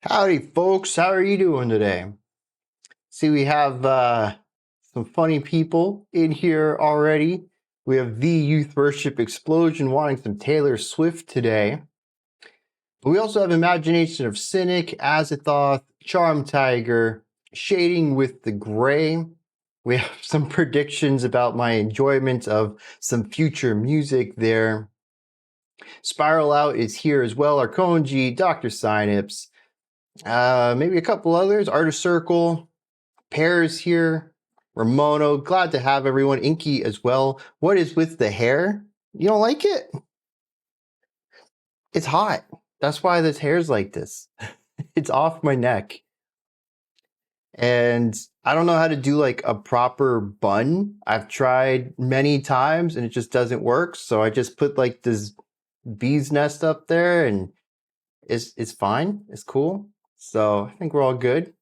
Howdy, folks. How are you doing today? See, we have some funny people in here already. We have the Youth Worship Explosion wanting some Taylor Swift today. But we also have Imagination of Cynic, Azathoth, Charm Tiger, Shading with the Gray. We have some predictions about my enjoyment of some future music there. Spiral Out is here as well. Arkonji, Dr. Synops, maybe a couple others. Artist Circle, Pears here, Ramono. Glad to have everyone. Inky as well. What is with the hair? You don't like it? It's hot. That's why this hair's like this. It's off my neck. And I don't know how to do like a proper bun. I've tried many times and it just doesn't work. So I just put like this bee's nest up there and it's fine. It's cool. So I think we're all good.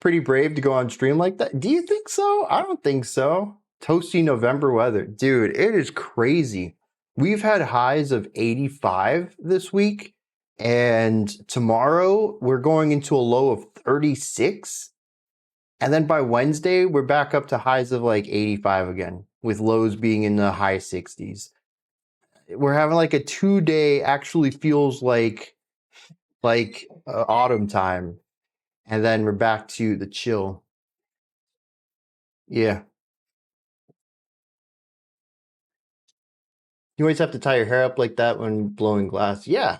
Pretty brave to go on stream like that. Do you think so? I don't think so. Toasty November weather. Dude, it is crazy. We've had highs of 85 this week, and tomorrow we're going into a low of 36. And then by Wednesday, we're back up to highs of like 85 again, with lows being in the high 60s. We're having like a 2-day, actually feels like autumn time. And then we're back to the chill. Yeah. You always have to tie your hair up like that when blowing glass. Yeah.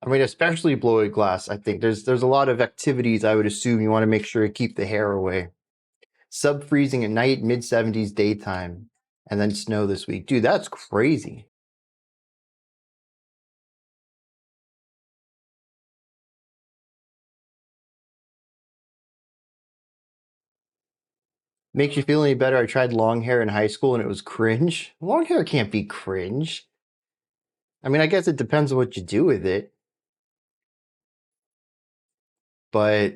I mean, especially blowing glass, I think there's a lot of activities I would assume you want to make sure to keep the hair away. Sub-freezing at night, mid-70s daytime, and then snow this week. Dude, that's crazy. Makes you feel any better? I tried long hair in high school and it was cringe. Long hair can't be cringe. I mean, I guess it depends on what you do with it. But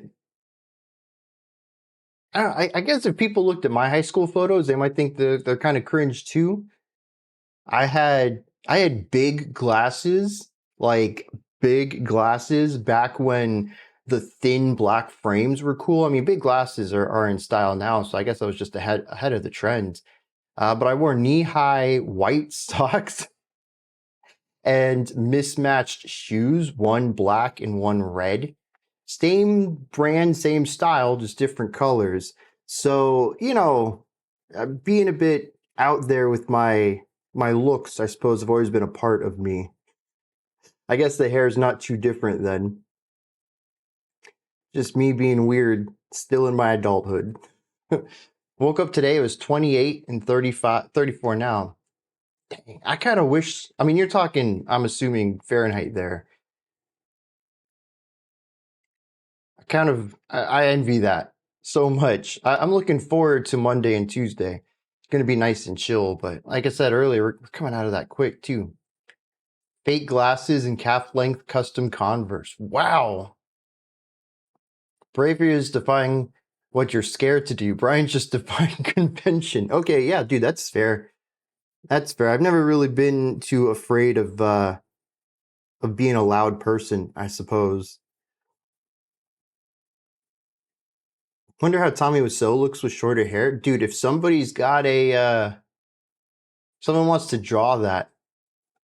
I guess if people looked at my high school photos, they might think they're kind of cringe too. I had big glasses, like big glasses back when the thin black frames were cool. I mean, big glasses are in style now, so I guess I was just ahead of the trend. But I wore knee-high white socks and mismatched shoes, one black and one red. Same brand, same style, just different colors. So, you know, being a bit out there with my looks, I suppose, have always been a part of me. I guess the hair is not too different then. Just me being weird, still in my adulthood. Woke up today, it was 28 and 34 now. Dang, I kind of wish, I mean, you're talking, I'm assuming Fahrenheit there. I envy that so much. I'm looking forward to Monday and Tuesday. It's going to be nice and chill, but like I said earlier, we're coming out of that quick too. Fake glasses and calf-length custom Converse. Wow. Bravery is defying what you're scared to do. Brian's just defying convention. Okay, yeah, dude, that's fair. That's fair. I've never really been too afraid of being a loud person, I suppose. Wonder how Tommy Wiseau looks with shorter hair. Dude, if somebody's got a someone wants to draw that,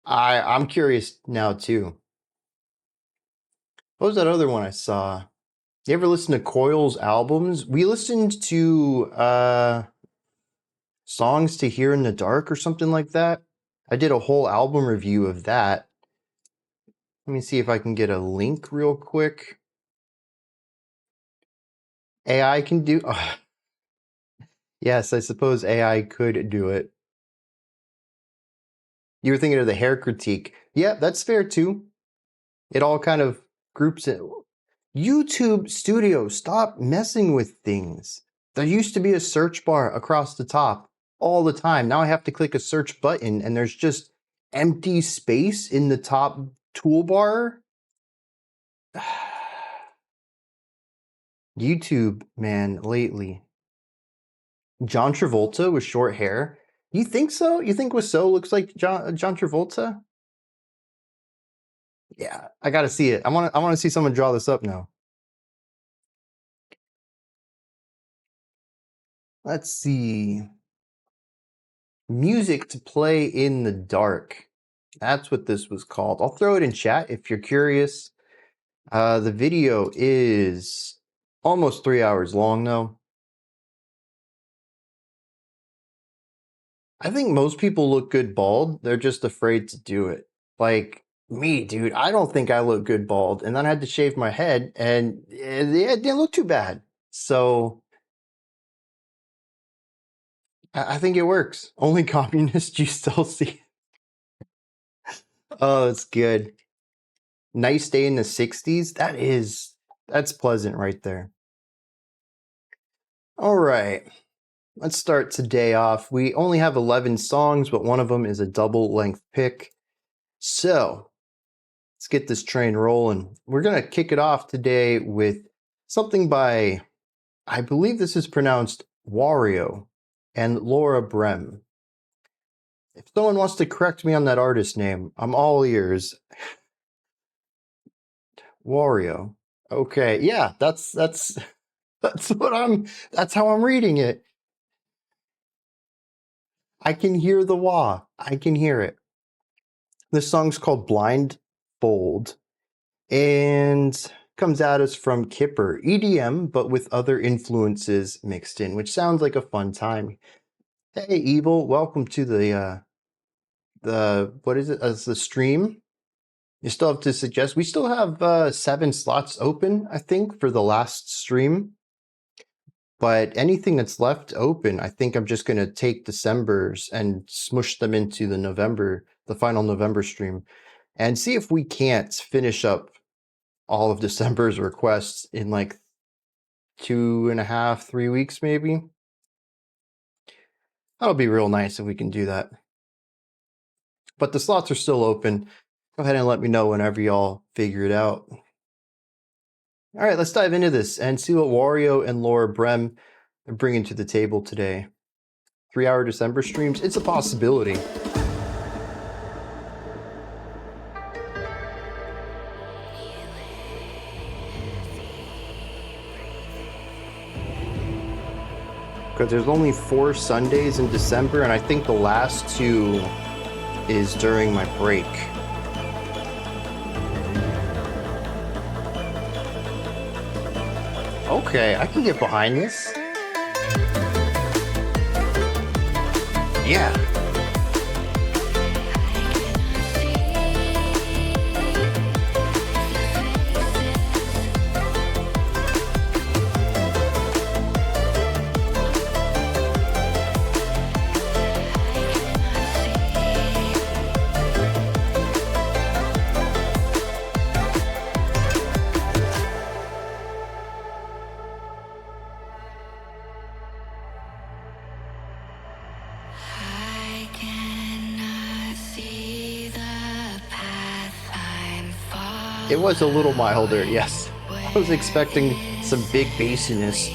I'm curious now too. What was that other one I saw? You ever listen to Coil's albums? We listened to Songs to Hear in the Dark or something like that. I did a whole album review of that. Let me see if I can get a link real quick. AI can do... Yes, I suppose AI could do it. You were thinking of the hair critique. Yeah, that's fair too. It all kind of groups it. YouTube Studio, stop messing with things. There used to be a search bar across the top all the time. Now I have to click a search button and there's just empty space in the top toolbar. YouTube, man, lately. John Travolta with short hair. You think so? You think Wiseau looks like John Travolta? Yeah, I gotta see it. I wanna see someone draw this up now. Let's see. Music to play in the dark. That's what this was called. I'll throw it in chat if you're curious. The video is almost 3 hours long though. I think most people look good bald. They're just afraid to do it. Like me, dude, I don't think I look good bald. And then I had to shave my head and it didn't look too bad. So I think it works. Only communists you still see. Oh, it's good. Nice day in the 60s. That's pleasant right there. All right. Let's start today off. We only have 11 songs, but one of them is a double length pick. So let's get this train rolling. We're going to kick it off today with something by, I believe this is pronounced Warriyo and Laura Brehm. If someone wants to correct me on that artist name, I'm all ears. Warriyo. Okay, yeah, that's that's how I'm reading it. I can hear the wah. I can hear it. This song's called Blindfold and comes at us from Kipper. EDM, but with other influences mixed in, which sounds like a fun time. Hey, Evil, welcome to the what is it? The stream. You still have to suggest. We still have 7 slots open, I think, for the last stream. But anything that's left open, I think I'm just going to take December's and smush them into the final November stream, and see if we can't finish up all of December's requests in like 2.5, 3 weeks, maybe. That'll be real nice if we can do that. But the slots are still open. Go ahead and let me know whenever y'all figure it out. All right, let's dive into this and see what Warriyo and Laura Brehm are bringing to the table today. 3-hour December streams, it's a possibility. Because there's only 4 Sundays in December, and I think the last 2 is during my break. Okay, I can get behind this. Yeah. It was a little milder, yes. I was expecting some big bassiness.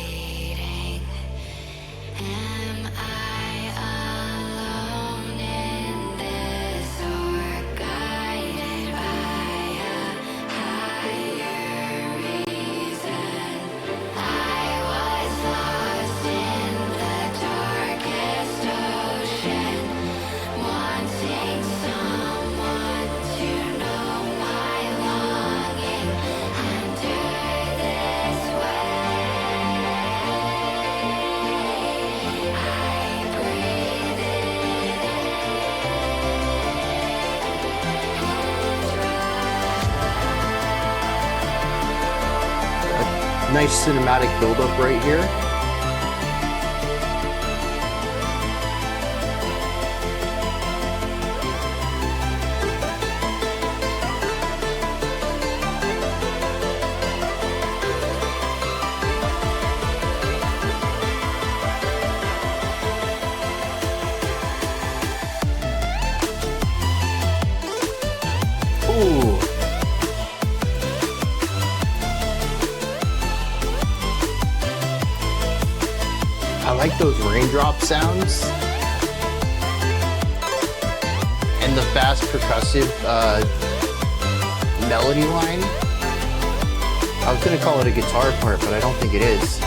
Nice cinematic buildup right here. Ooh. I like those raindrop sounds and the fast percussive melody line. I was gonna call it a guitar part, but I don't think it is.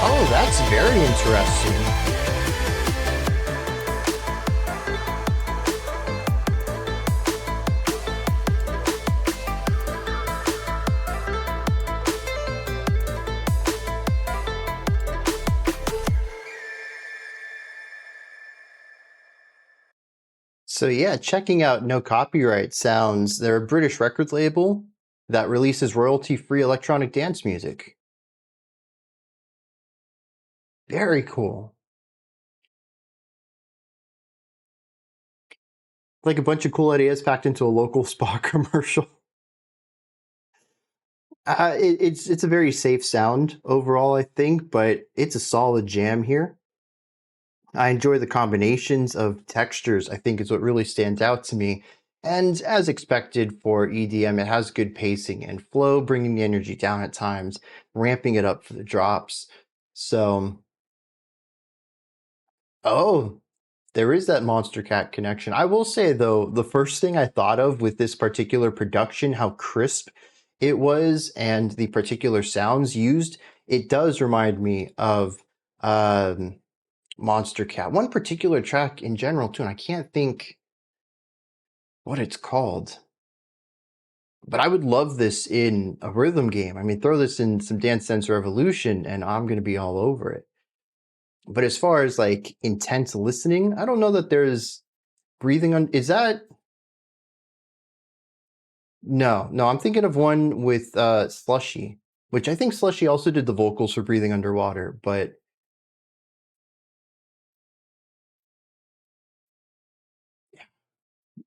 Oh, that's very interesting. So yeah, checking out No Copyright Sounds. They're a British record label that releases royalty-free electronic dance music. Very cool. Like a bunch of cool ideas packed into a local spa commercial. It's a very safe sound overall, I think, but it's a solid jam here. I enjoy the combinations of textures, I think is what really stands out to me. And as expected for EDM, it has good pacing and flow, bringing the energy down at times, ramping it up for the drops. So, oh, there is that Monster Cat connection. I will say, though, the first thing I thought of with this particular production, how crisp it was, and the particular sounds used, it does remind me of Monster Cat. One particular track in general, too, and I can't think what it's called. But I would love this in a rhythm game. I mean, throw this in some Dance Dance Revolution, and I'm going to be all over it. But as far as like intense listening, I don't know that there's breathing on. Is that? No, no, I'm thinking of one with Slushy, which I think Slushy also did the vocals for Breathing Underwater, but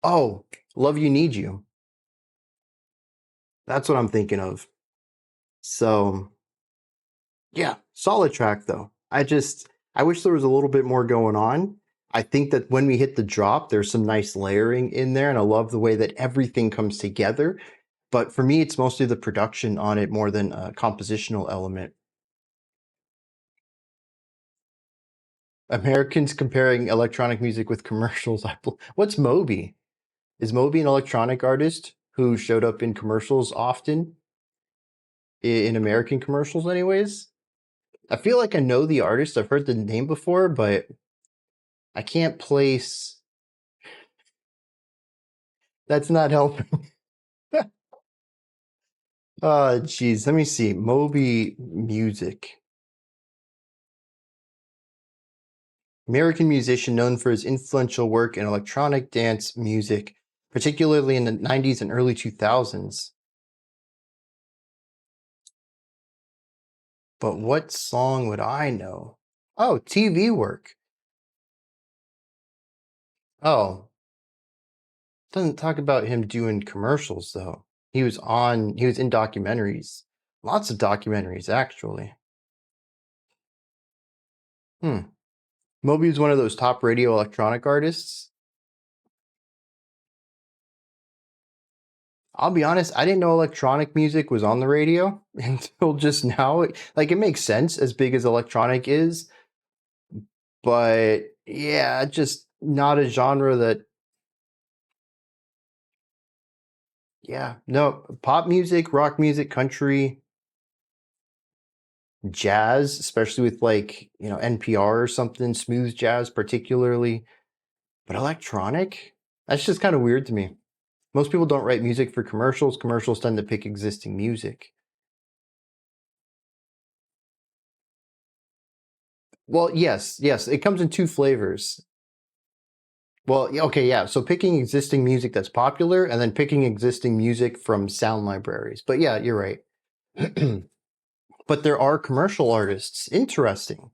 oh, Love You Need You. That's what I'm thinking of. So, yeah, solid track though. I wish there was a little bit more going on. I think that when we hit the drop, there's some nice layering in there, and I love the way that everything comes together. But for me, it's mostly the production on it more than a compositional element. Americans comparing electronic music with commercials. What's Moby? Is Moby an electronic artist who showed up in commercials often? In American commercials, anyways? I feel like I know the artist. I've heard the name before, but I can't place. That's not helping. Geez. Let me see. Moby music. American musician known for his influential work in electronic dance music, particularly in the 90s and early 2000s. But what song would I know? Oh, TV work. Oh, doesn't talk about him doing commercials though. He was in documentaries. Lots of documentaries actually. Hmm. Moby is one of those top radio electronic artists. I'll be honest, I didn't know electronic music was on the radio until just now. Like it makes sense as big as electronic is, but yeah, just not a genre that yeah, no, pop music, rock music, country, jazz, especially with like, NPR or something, smooth jazz particularly, but electronic? That's just kind of weird to me. Most people don't write music for commercials. Commercials tend to pick existing music. Well, yes, yes, it comes in two flavors. Well, okay, yeah. So picking existing music that's popular and then picking existing music from sound libraries. But yeah, you're right. But there are commercial artists. Interesting.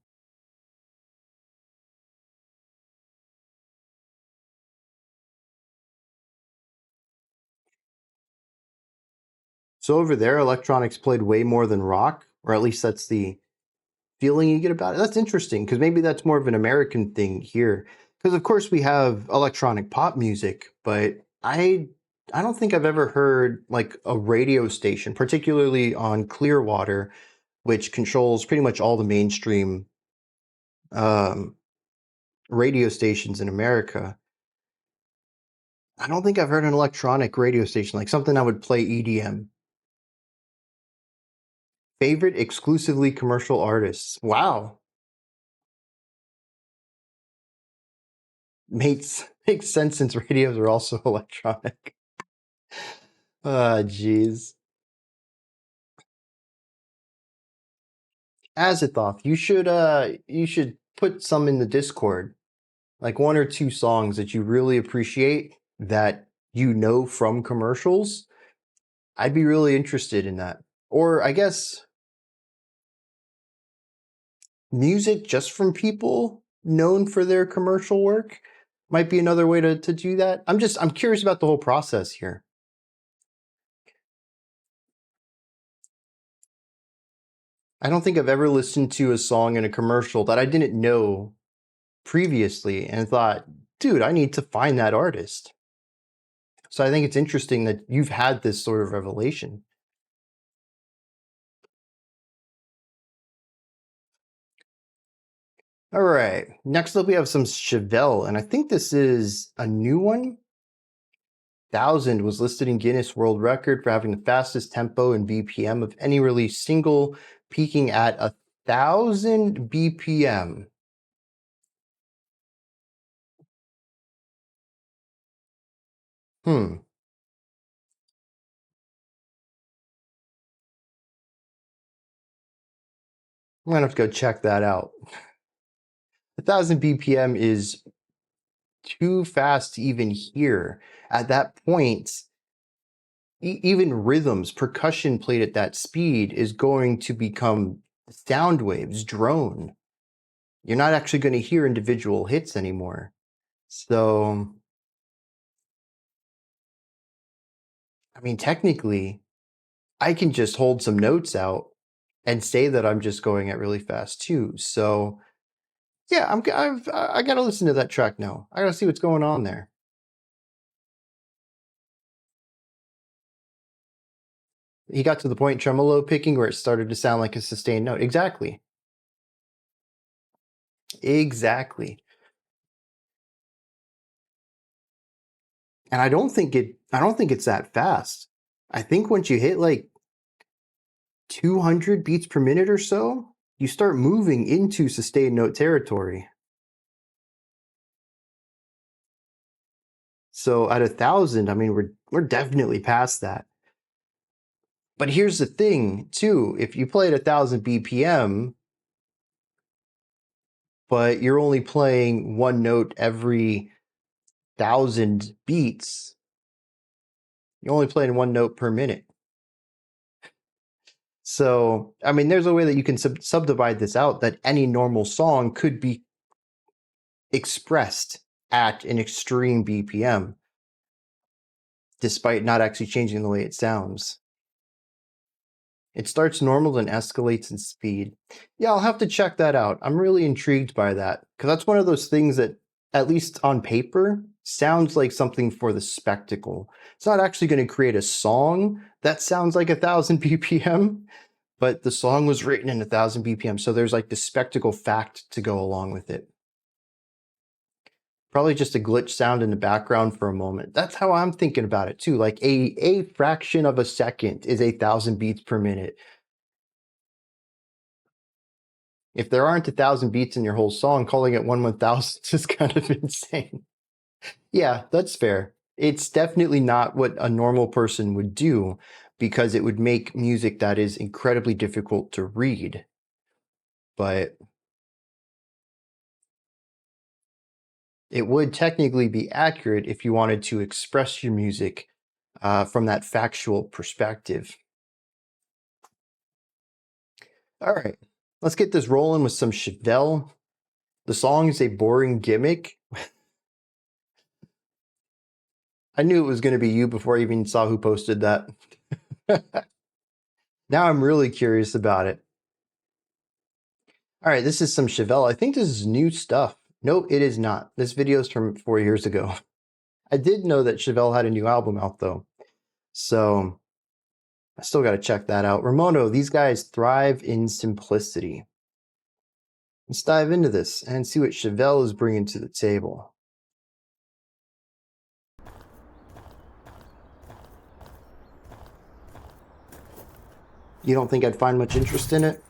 So over there, electronics played way more than rock, or at least that's the feeling you get about it. That's interesting because maybe that's more of an American thing here. Because of course we have electronic pop music, but I don't think I've ever heard like a radio station, particularly on Clearwater, which controls pretty much all the mainstream um, radio stations in America. I don't think I've heard an electronic radio station, like something that would play EDM. Favorite exclusively commercial artists. Wow. Makes sense since radios are also electronic. Ah, jeez. Azathoth, you should put some in the Discord. Like one or two songs that you really appreciate that you know from commercials. I'd be really interested in that. Or I guess music just from people known for their commercial work might be another way to do that. I'm curious about the whole process here. I don't think I've ever listened to a song in a commercial that I didn't know previously and thought, dude, I need to find that artist. So I think it's interesting that you've had this sort of revelation. All right. Next up, we have some Chevelle, and I think this is a new one. 1000 was listed in Guinness World Record for having the fastest tempo and BPM of any released single, peaking at 1000 BPM. I'm gonna have to go check that out. 1000 BPM is too fast to even hear. At that point, even rhythms, percussion played at that speed is going to become sound waves, drone. You're not actually going to hear individual hits anymore. So, I mean, technically, I can just hold some notes out and say that I'm just going at really fast too. So, yeah, I got to listen to that track now. I got to see what's going on there. He got to the point tremolo picking where it started to sound like a sustained note. Exactly. Exactly. And I don't think it's that fast. I think once you hit like 200 beats per minute or so, you start moving into sustained note territory. So at 1000, I mean, we're definitely past that. But here's the thing, too. If you play at 1000 BPM, but you're only playing one note every 1000 beats, you're only playing one note per minute. So, I mean, there's a way that you can subdivide this out that any normal song could be expressed at an extreme BPM, despite not actually changing the way it sounds. It starts normal and escalates in speed. Yeah, I'll have to check that out. I'm really intrigued by that because that's one of those things that, at least on paper, sounds like something for the spectacle. It's not actually going to create a song that sounds like 1000 BPM, but the song was written in 1000 BPM, so there's like the spectacle fact to go along with it. Probably just a glitch sound in the background for a moment. That's how I'm thinking about it too. Like a fraction of a second is 1000 beats per minute. If there aren't 1000 beats in your whole song, calling it 1/1000 is kind of insane. Yeah, that's fair. It's definitely not what a normal person would do because it would make music that is incredibly difficult to read. But it would technically be accurate if you wanted to express your music from that factual perspective. All right, let's get this rolling with some Chevelle. The song is a boring gimmick. I knew it was going to be you before I even saw who posted that. Now I'm really curious about it. All right, this is some Chevelle. I think this is new stuff. Nope, it is not. This video is from 4 years ago. I did know that Chevelle had a new album out though. So I still got to check that out. Ramono, these guys thrive in simplicity. Let's dive into this and see what Chevelle is bringing to the table. You don't think I'd find much interest in it?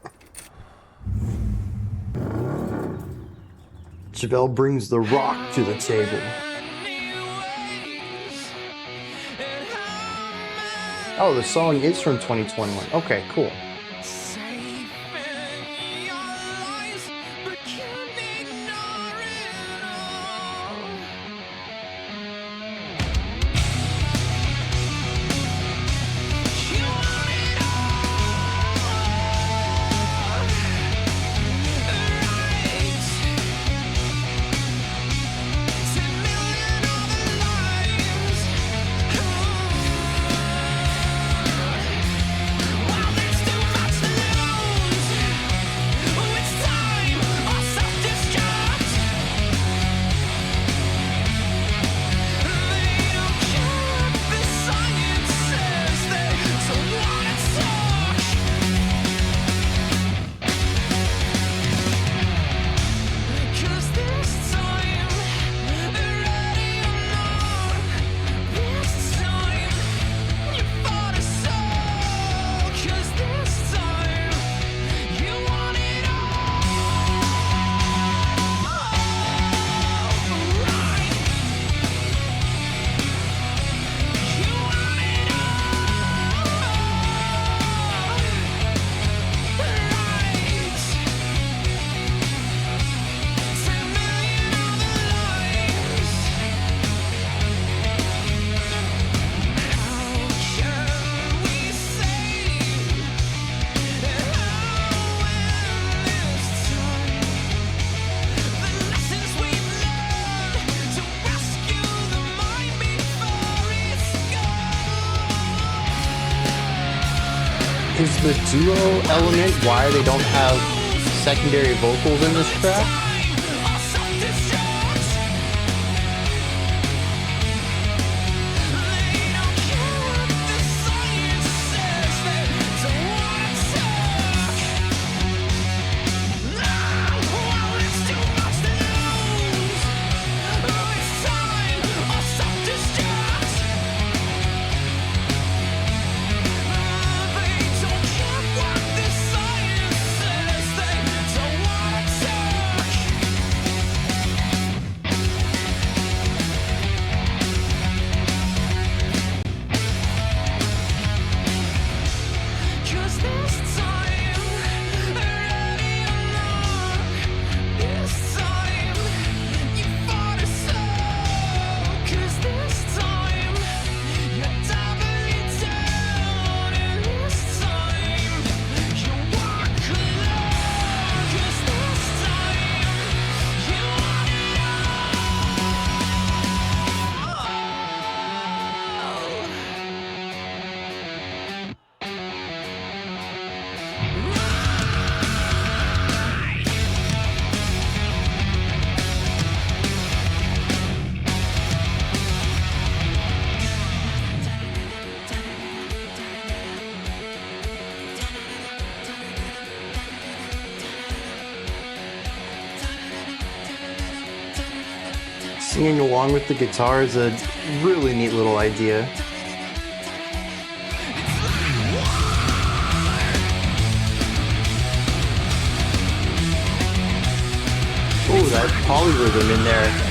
Chevelle brings the rock to the table. Oh, the song is from 2021. Okay, cool. Is the duo element why they don't have secondary vocals in this track? Singing along with the guitar is a really neat little idea. Oh, that polyrhythm in there.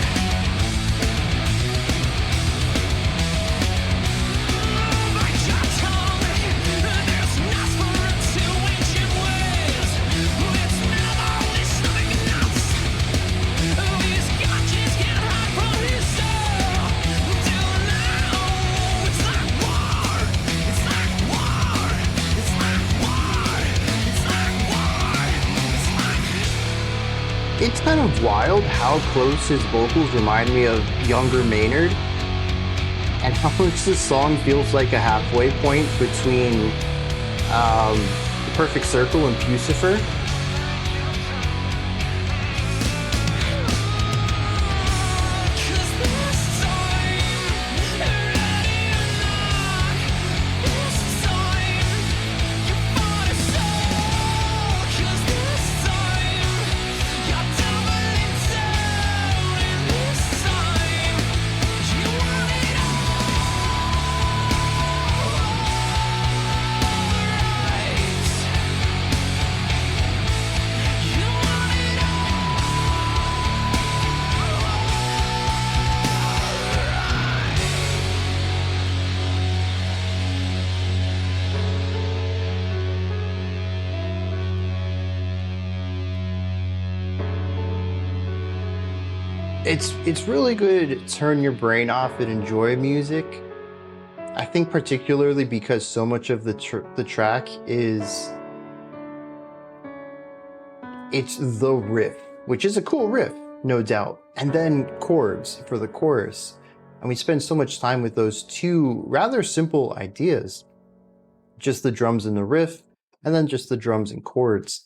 It's kind of wild how close his vocals remind me of younger Maynard, and how much this song feels like a halfway point between The Perfect Circle and Pucifer. It's really good to turn your brain off and enjoy music. I think particularly because so much of the track is it's the riff, which is a cool riff, no doubt, and then chords for the chorus. And we spend so much time with those two rather simple ideas, just the drums and the riff, and then just the drums and chords.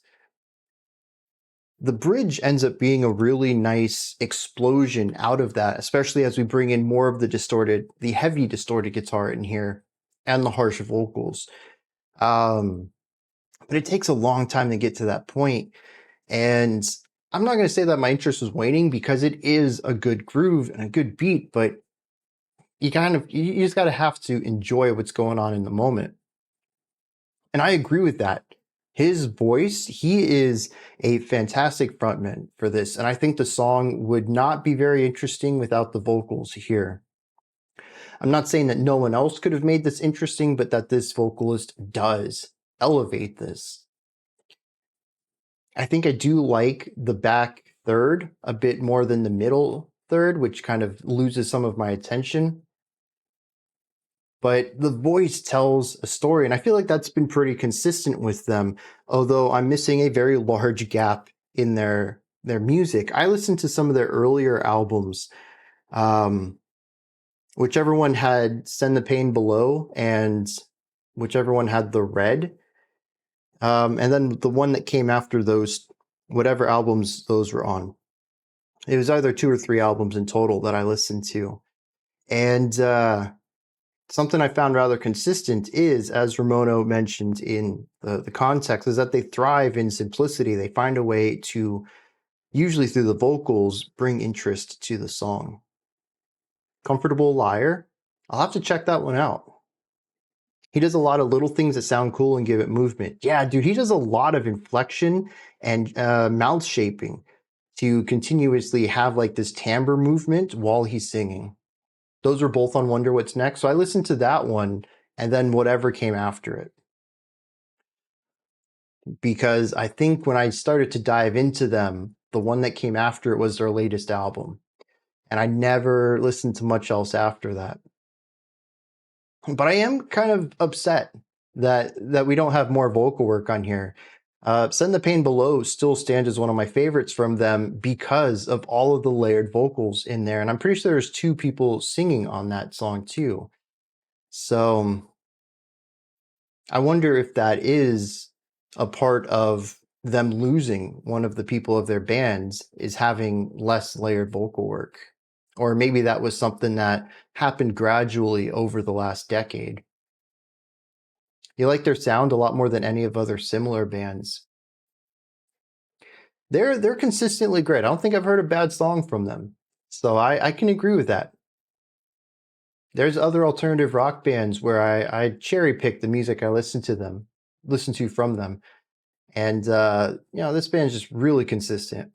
The bridge ends up being a really nice explosion out of that, especially as we bring in more of the heavy distorted guitar in here and the harsh vocals. But it takes a long time to get to that point. And I'm not going to say that my interest was waning because it is a good groove and a good beat, but you just got to have to enjoy what's going on in the moment. And I agree with that. His voice, he is a fantastic frontman for this. And I think the song would not be very interesting without the vocals here. I'm not saying that no one else could have made this interesting, but that this vocalist does elevate this. I think I do like the back third a bit more than the middle third, which kind of loses some of my attention. But the voice tells a story, and I feel like that's been pretty consistent with them, although I'm missing a very large gap in their music. I listened to some of their earlier albums, whichever one had Send the Pain Below and whichever one had The Red, and then the one that came after those, whatever albums those were on. It was either 2 or 3 albums in total that I listened to. And something I found rather consistent is, as Ramono mentioned in the context, is that they thrive in simplicity. They find a way to, usually through the vocals, bring interest to the song. Comfortable Liar, I'll have to check that one out. He does a lot of little things that sound cool and give it movement. Yeah, dude, he does a lot of inflection and mouth shaping to continuously have like this timbre movement while he's singing. Those are both on Wonder What's Next. So I listened to that one and then whatever came after it. Because I think when I started to dive into them, the one that came after it was their latest album. And I never listened to much else after that. But I am kind of upset that we don't have more vocal work on here. Send the Pain Below still stands as one of my favorites from them because of all of the layered vocals in there. And I'm pretty sure there's 2 people singing on that song too. So I wonder if that is a part of them losing one of the people of their bands, is having less layered vocal work. Or maybe that was something that happened gradually over the last decade. You like their sound a lot more than any of other similar bands. They're consistently great. I don't think I've heard a bad song from them. So I can agree with that. There's other alternative rock bands where I cherry pick the music I listen to from them. And this band's just really consistent.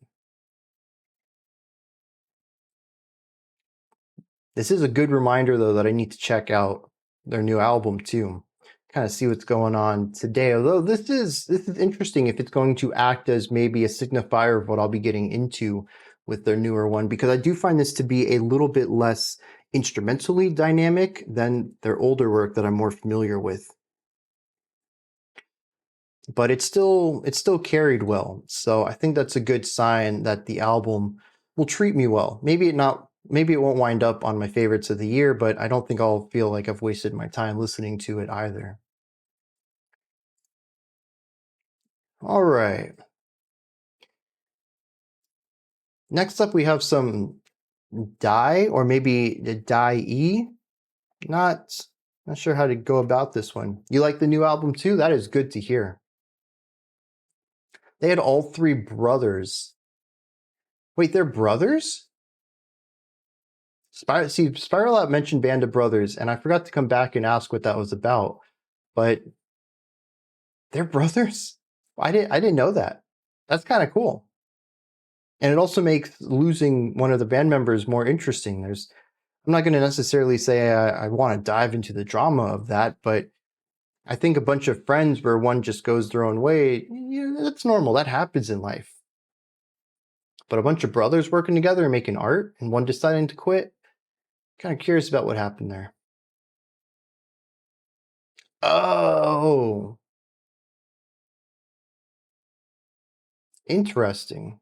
This is a good reminder though that I need to check out their new album too. Kind of see what's going on today. Although this is interesting if it's going to act as maybe a signifier of what I'll be getting into with their newer one, because I do find this to be a little bit less instrumentally dynamic than their older work that I'm more familiar with. But it's still carried well. So I think that's a good sign that the album will treat me well. Maybe it won't wind up on my favorites of the year, but I don't think I'll feel like I've wasted my time listening to it either. All right. Next up, we have some Die, or maybe the Die-E. Not sure how to go about this one. You like the new album too? That is good to hear. They had all 3 brothers. Wait, they're brothers? Spiral Out mentioned Band of Brothers, and I forgot to come back and ask what that was about. But they're brothers? I didn't know that. That's kind of cool. And it also makes losing one of the band members more interesting. I'm not going to necessarily say I want to dive into the drama of that, but I think a bunch of friends where one just goes their own way, that's normal. That happens in life. but a bunch of brothers working together and making art, and one deciding to quit. Kind of curious about what happened there. Oh, interesting.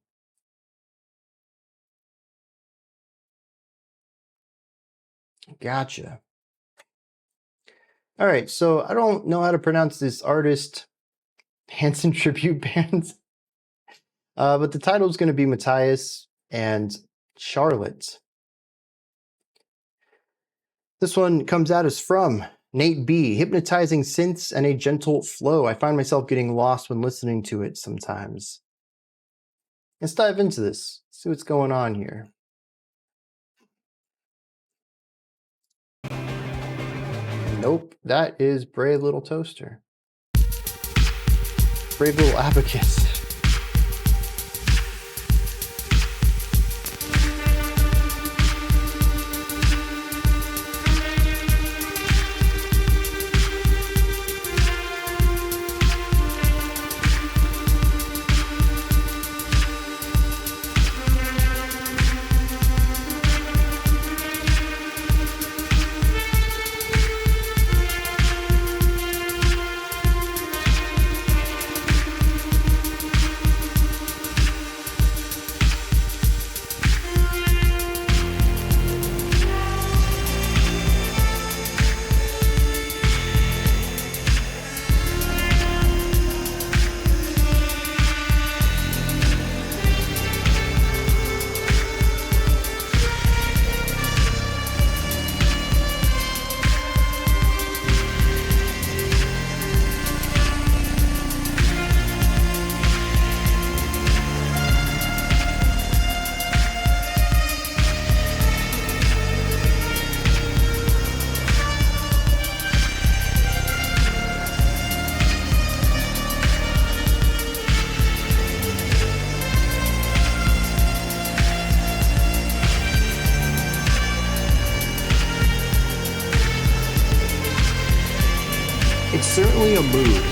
Gotcha. All right, so I don't know how to pronounce this artist Hanson tribute band, but the title is going to be Mattias and Charlotte. This one comes out as from Nate B. Hypnotizing synths and a gentle flow. I find myself getting lost when listening to it sometimes. Let's dive into this, see what's going on here. Nope, that is Brave Little Toaster. Brave Little Abacus. Certainly a mood.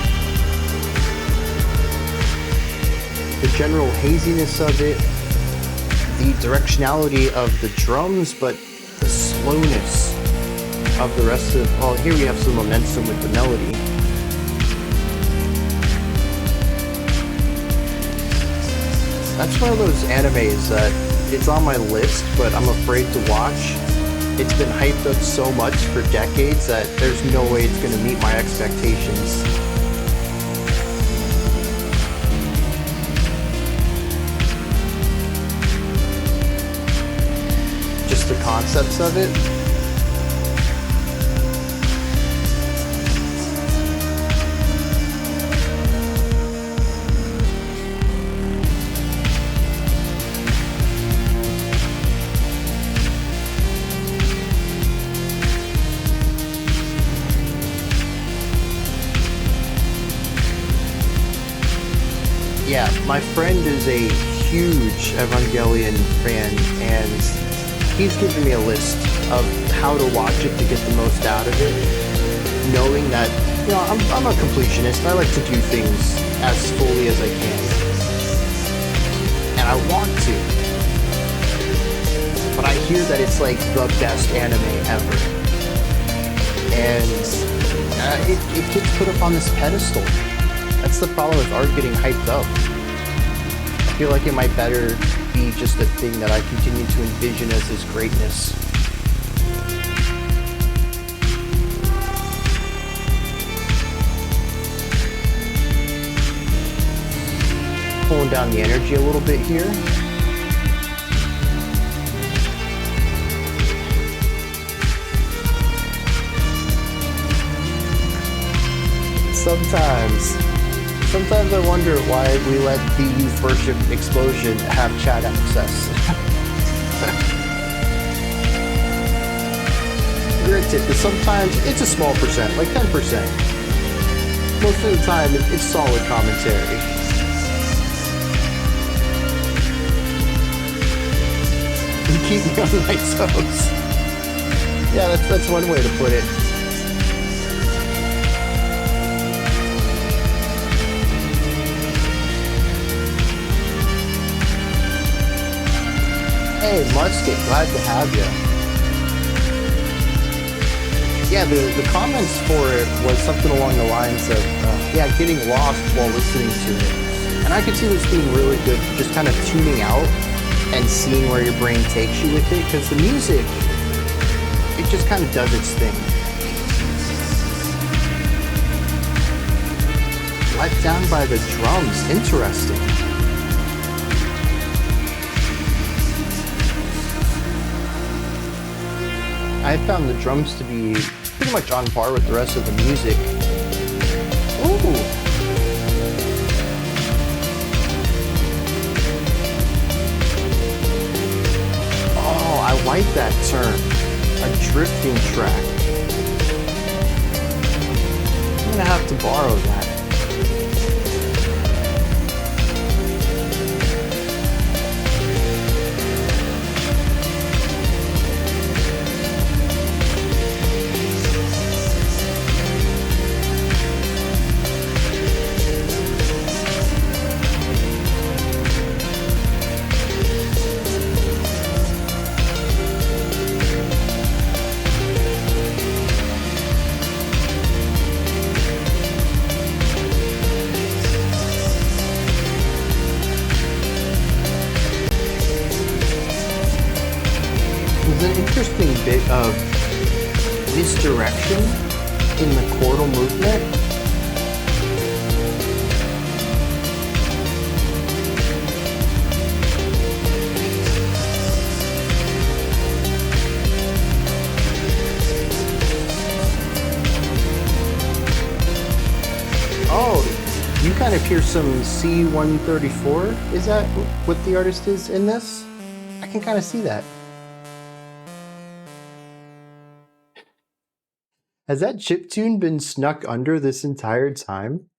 The general haziness of it, the directionality of the drums, but the slowness of the rest of, well, here we have some momentum with the melody. That's one of those animes that it's on my list, but I'm afraid to watch. It's been hyped up so much for decades that there's no way it's going to meet my expectations. Just the concepts of it. Yeah, my friend is a huge Evangelion fan, and he's given me a list of how to watch it to get the most out of it, knowing that, you know, I'm a completionist. I like to do things as fully as I can, and I want to, but I hear that it's like the best anime ever, and it gets put up on this pedestal. That's the problem with art getting hyped up. I feel like it might better be just a thing that I continue to envision as his greatness. Pulling down the energy a little bit here. Sometimes I wonder why we let the Youth Worship Explosion have chat access. Granted, but sometimes it's a small percent, like 10%. Most of the time, it's solid commentary. You keep me on my toes. Yeah, that's one way to put it. Hey, Musket, glad to have you. Yeah, the comments for it was something along the lines of, yeah, getting lost while listening to it. And I could see this being really good for just kind of tuning out and seeing where your brain takes you with it, because the music, it just kind of does its thing. Let down by the drums, interesting. I found the drums to be pretty much on par with the rest of the music. Ooh. Oh, I like that term. A drifting track. I'm gonna have to borrow that. Interesting bit of misdirection in the chordal movement. Oh, you kind of hear some C134. Is that what the artist is in this? I can kind of see that. Has that chiptune been snuck under this entire time?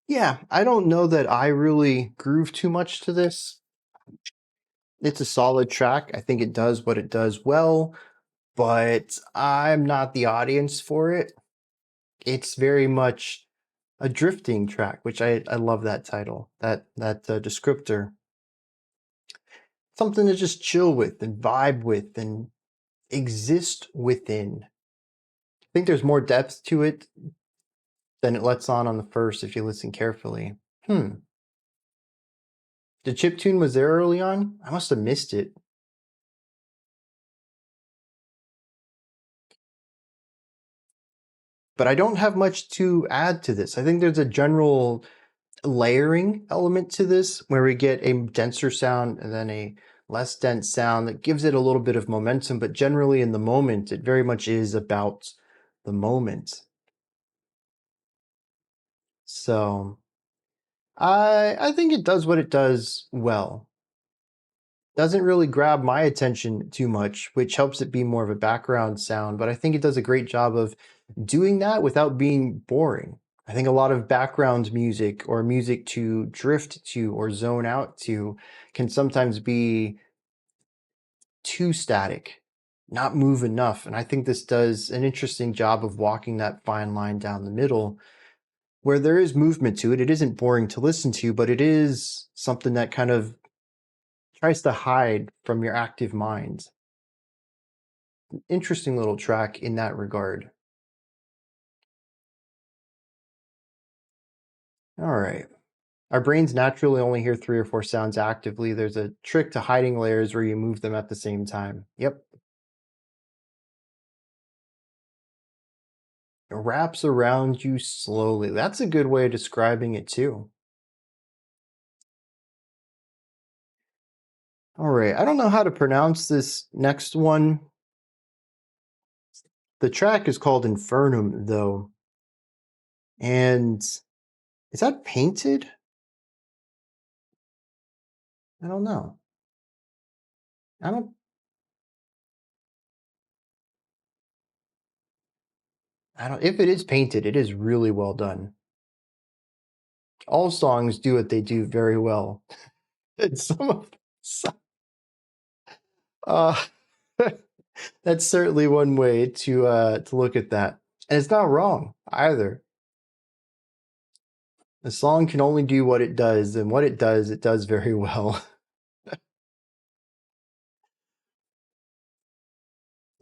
Yeah, I don't know that I really groove too much to this. It's a solid track. I think it does what it does well, but I'm not the audience for it. It's very much a drifting track, which I love that title, that descriptor. Something to just chill with and vibe with and exist within. I think there's more depth to it than it lets on the first if you listen carefully. The chiptune was there early on? I must have missed it. But I don't have much to add to this. I think there's a general layering element to this where we get a denser sound and then a less dense sound that gives it a little bit of momentum, but generally in the moment, it very much is about the moment. So I think it does what it does well. Doesn't really grab my attention too much, which helps it be more of a background sound, but I think it does a great job of doing that without being boring. I think a lot of background music or music to drift to or zone out to can sometimes be too static, not move enough. And I think this does an interesting job of walking that fine line down the middle where there is movement to it. It isn't boring to listen to, but it is something that kind of tries to hide from your active mind. Interesting little track in that regard. All right. Our brains naturally only hear 3 or 4 sounds actively. There's a trick to hiding layers where you move them at the same time. Yep. It wraps around you slowly. That's a good way of describing it too. All right. I don't know how to pronounce this next one. The track is called Infernum, though. And is that painted? I don't know. I don't. If it is painted, it is really well done. All songs do what they do very well. And some of uh That's certainly one way to look at that. And it's not wrong either. A song can only do what it does, and what it does very well.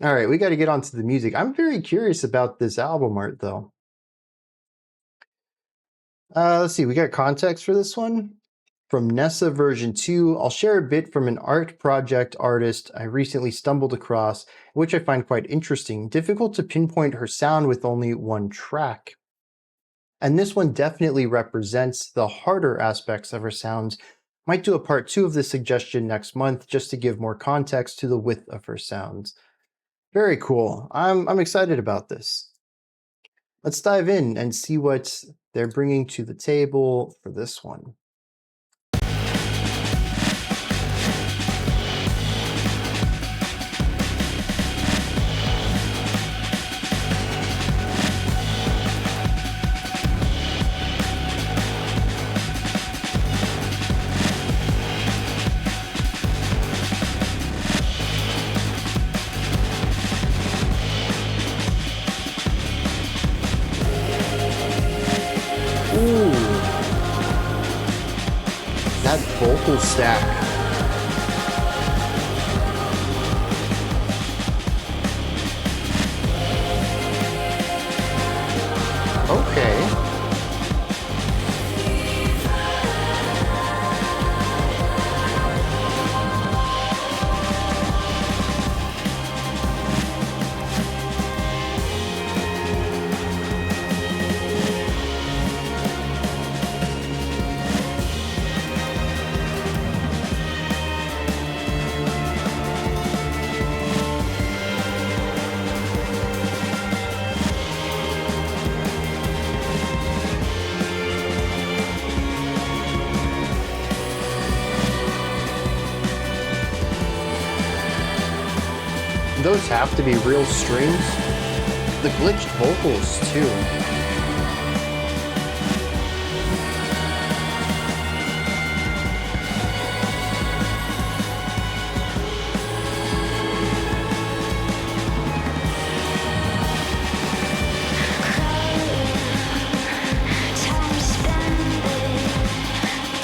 All right, we got to get on to the music. I'm very curious about this album art, though. Let's see, we got context for this one. From Nessa version 2, I'll share a bit from an art project artist I recently stumbled across, which I find quite interesting. Difficult to pinpoint her sound with only one track. And this one definitely represents the harder aspects of her sounds. Might do a part 2 of this suggestion next month just to give more context to the width of her sounds. Very cool. I'm excited about this. Let's dive in and see what they're bringing to the table for this one. That vocal stack. Okay. Those have to be real strings. The glitched vocals, too.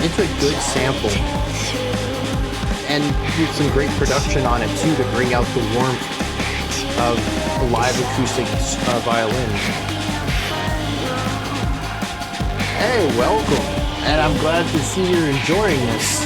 It's a good sample. And with some great production on it too to bring out the warmth of a live acoustic violin. Hey, welcome! And I'm glad to see you're enjoying this.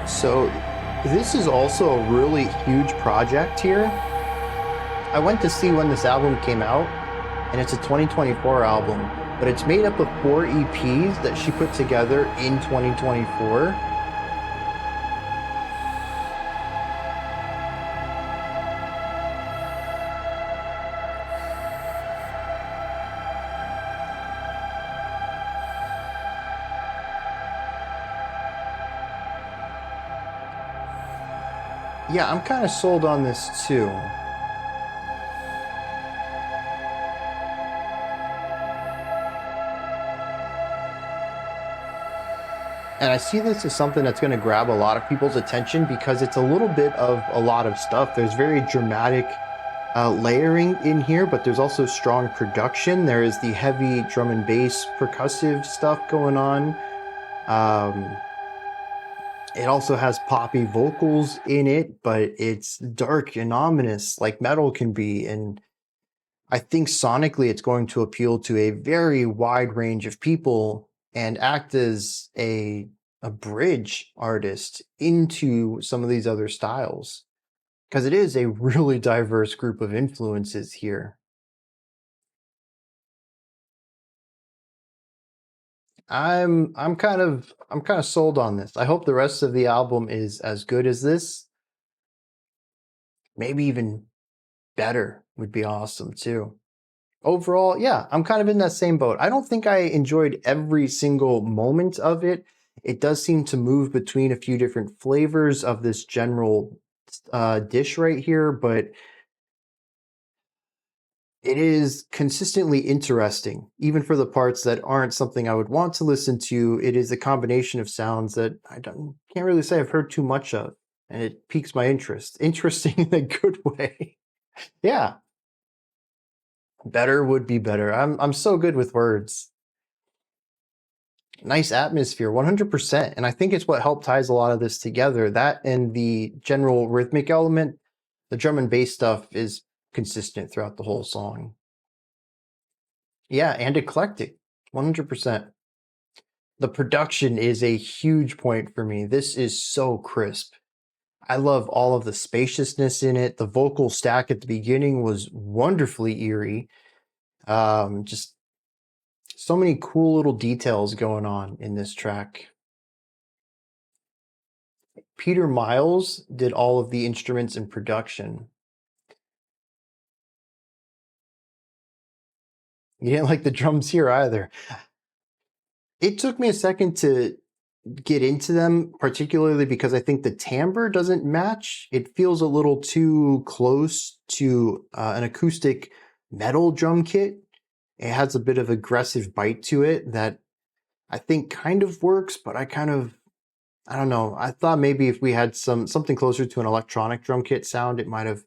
So this is also a really huge project here. I went to see when this album came out, and it's a 2024 album, but it's made up of 4 EPs that she put together in 2024. Yeah, I'm kind of sold on this too. And I see this as something that's going to grab a lot of people's attention because it's a little bit of a lot of stuff. There's very dramatic layering in here, but there's also strong production. There is the heavy drum and bass percussive stuff going on. It also has poppy vocals in it, but it's dark and ominous like metal can be. And I think sonically it's going to appeal to a very wide range of people and act as a bridge artist into some of these other styles, because it is a really diverse group of influences here. I'm kind of sold on this. I hope the rest of the album is as good as this. Maybe even better would be awesome too. Overall, yeah, I'm kind of in that same boat. I don't think I enjoyed every single moment of it. It does seem to move between a few different flavors of this general dish right here, but it is consistently interesting, even for the parts that aren't something I would want to listen to. It is a combination of sounds that can't really say I've heard too much of, and it piques my interest. Interesting in a good way. Yeah, better would be better. I'm so good with words. Nice atmosphere, 100%. And I think it's what helped ties a lot of this together. That and the general rhythmic element, the drum and bass stuff is consistent throughout the whole song. Yeah, and eclectic, 100%. The production is a huge point for me. This is so crisp. I love all of the spaciousness in it. The vocal stack at the beginning was wonderfully eerie. Just so many cool little details going on in this track. Peter Miles did all of the instruments and production. You didn't like the drums here either. It took me a second to get into them, particularly because I think the timbre doesn't match. It feels a little too close to an acoustic metal drum kit. It has a bit of aggressive bite to it that I think kind of works, but I don't know. I thought maybe if we had something closer to an electronic drum kit sound, it might have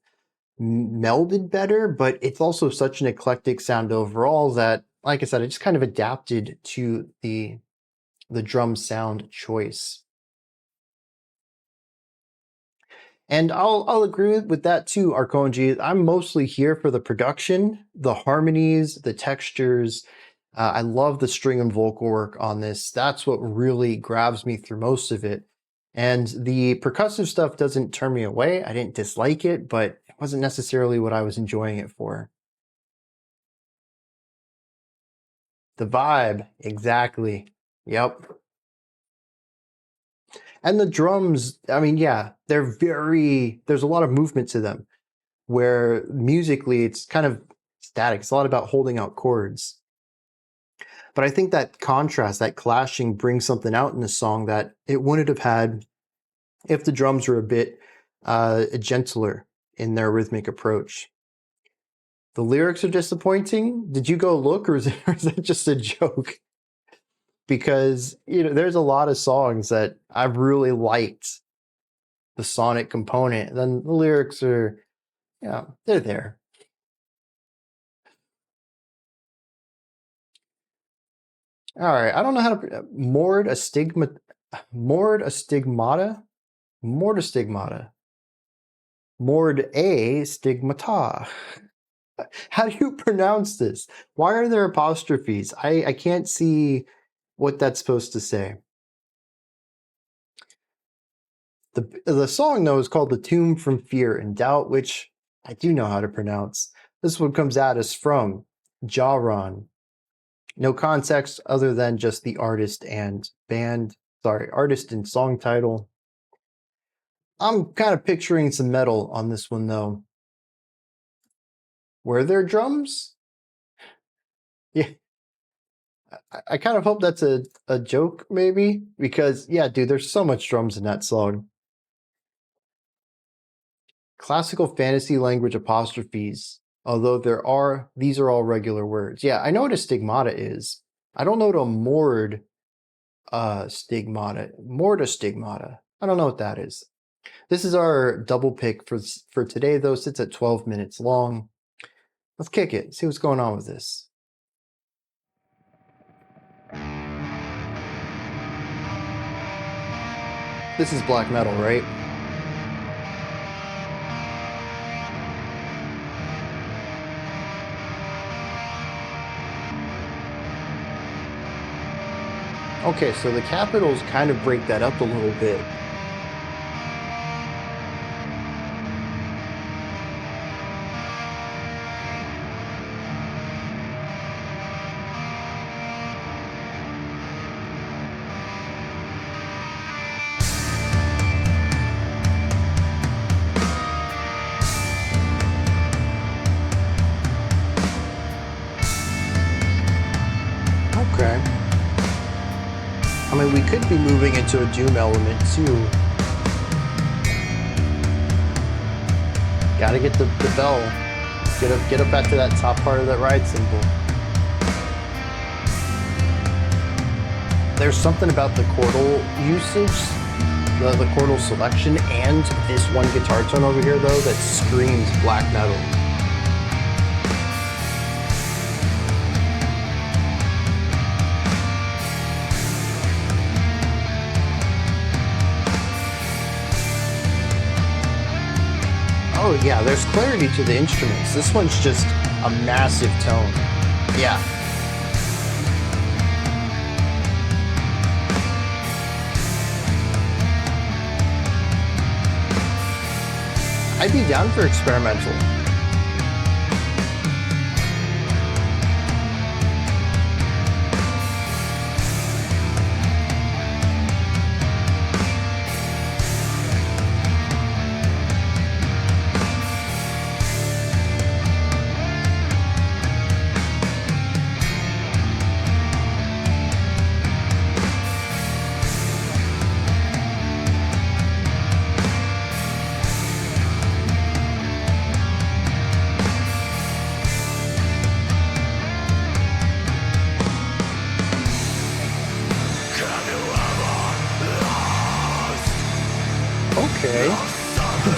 melded better, but it's also such an eclectic sound overall that, like I said, I just kind of adapted to the drum sound choice. And I'll agree with that too, Arkonji. I'm mostly here for the production, the harmonies, the textures. I love the string and vocal work on this. That's what really grabs me through most of it. And the percussive stuff doesn't turn me away. I didn't dislike it, but it wasn't necessarily what I was enjoying it for. The vibe, exactly. Yep. And the drums, I mean, yeah, there's a lot of movement to them, where musically it's kind of static. It's a lot about holding out chords. But I think that contrast, that clashing, brings something out in the song that it wouldn't have had if the drums were a bit gentler in their rhythmic approach. The lyrics are disappointing. Did you go look, or is that just a joke? Because there's a lot of songs that I've really liked the sonic component. Then the lyrics are, they're there. All right, I don't know how to Mord'a'stigmata. Mord'a'stigmata. Mord'a'stigmata. How do you pronounce this? Why are there apostrophes? I can't see what that's supposed to say. The song, though, is called The Tomb from Fear and Doubt, which I do know how to pronounce. This one comes at us from Jawron. No context other than just the artist and song title. I'm kind of picturing some metal on this one, though. Were there drums? Yeah. I kind of hope that's a joke, maybe, because, yeah, dude, there's so much drums in that song. Classical fantasy language apostrophes, although these are all regular words. Yeah, I know what a stigmata is. I don't know what a mord stigmata. Mord'a'stigmata. I don't know what that is. This is our double pick for today, though. Sits at 12 minutes long. Let's kick it. See what's going on with this. This is black metal, right? Okay, so the capitals kind of break that up a little bit. Okay. I mean, we could be moving into a doom element too. Gotta get the bell. Get up back to that top part of that ride symbol. There's something about the chordal usage, the chordal selection, and this one guitar tone over here though that screams black metal. Oh yeah, there's clarity to the instruments. This one's just a massive tone. Yeah. I'd be down for experimental. Okay,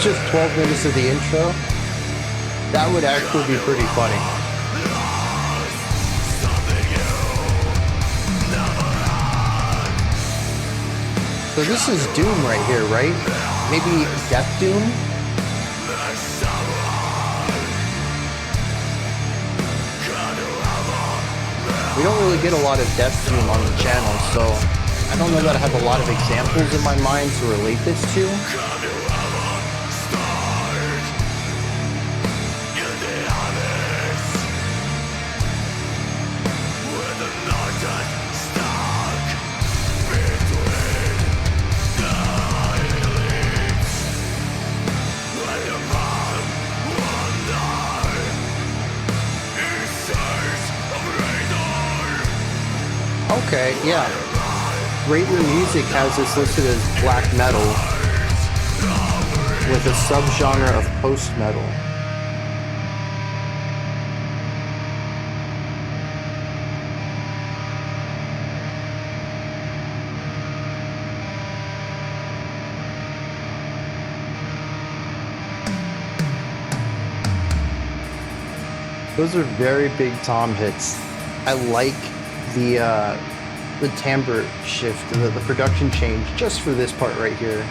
just 12 minutes of the intro. That would actually be pretty funny. So this is Doom right here, right? Maybe Death Doom? We don't really get a lot of Death Doom on the channel, so I don't know that I have a lot of examples in my mind to relate this to. Okay, yeah. Greater Music has this listed as black metal with a subgenre of post-metal. Those are very big tom hits. I like the timbre shift, the production change, just for this part right here.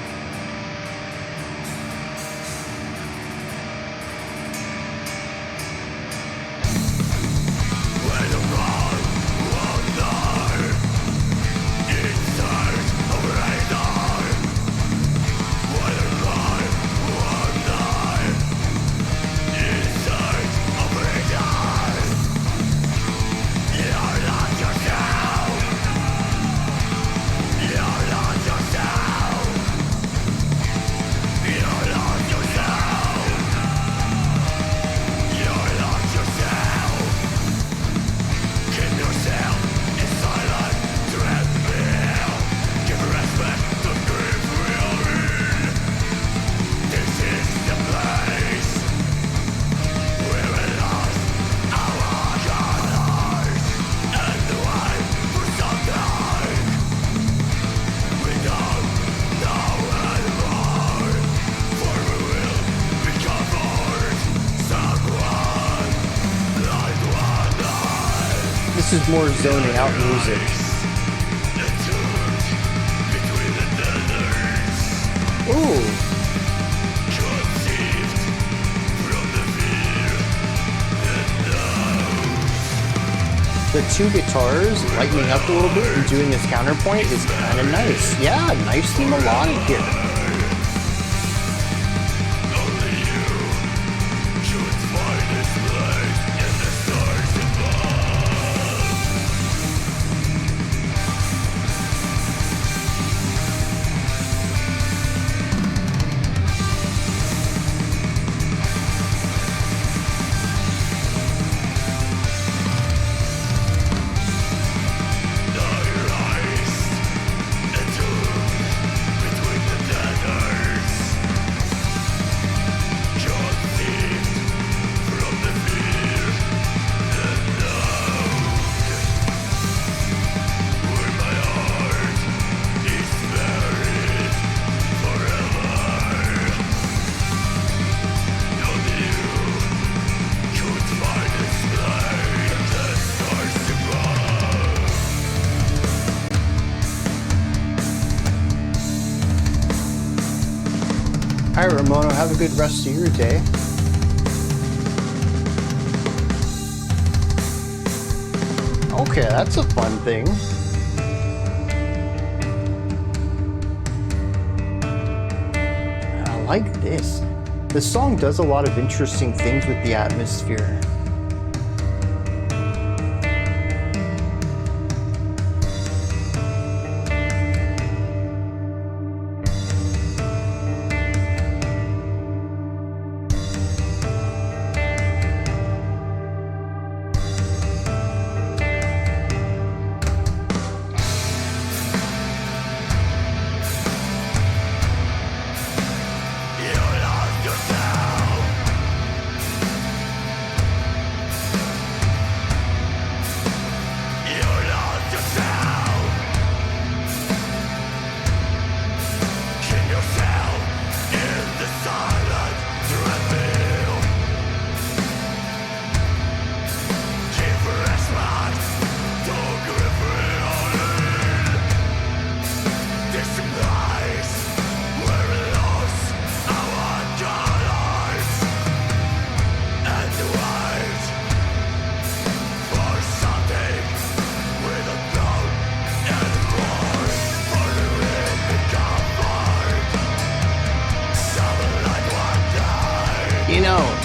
This is more zoning out music. Ooh. The two guitars lightening up a little bit and doing this counterpoint is kind of nice. Yeah, nicely melodic here. Hi, Ramono. Have a good rest of your day. Okay, that's a fun thing. I like this. This song does a lot of interesting things with the atmosphere.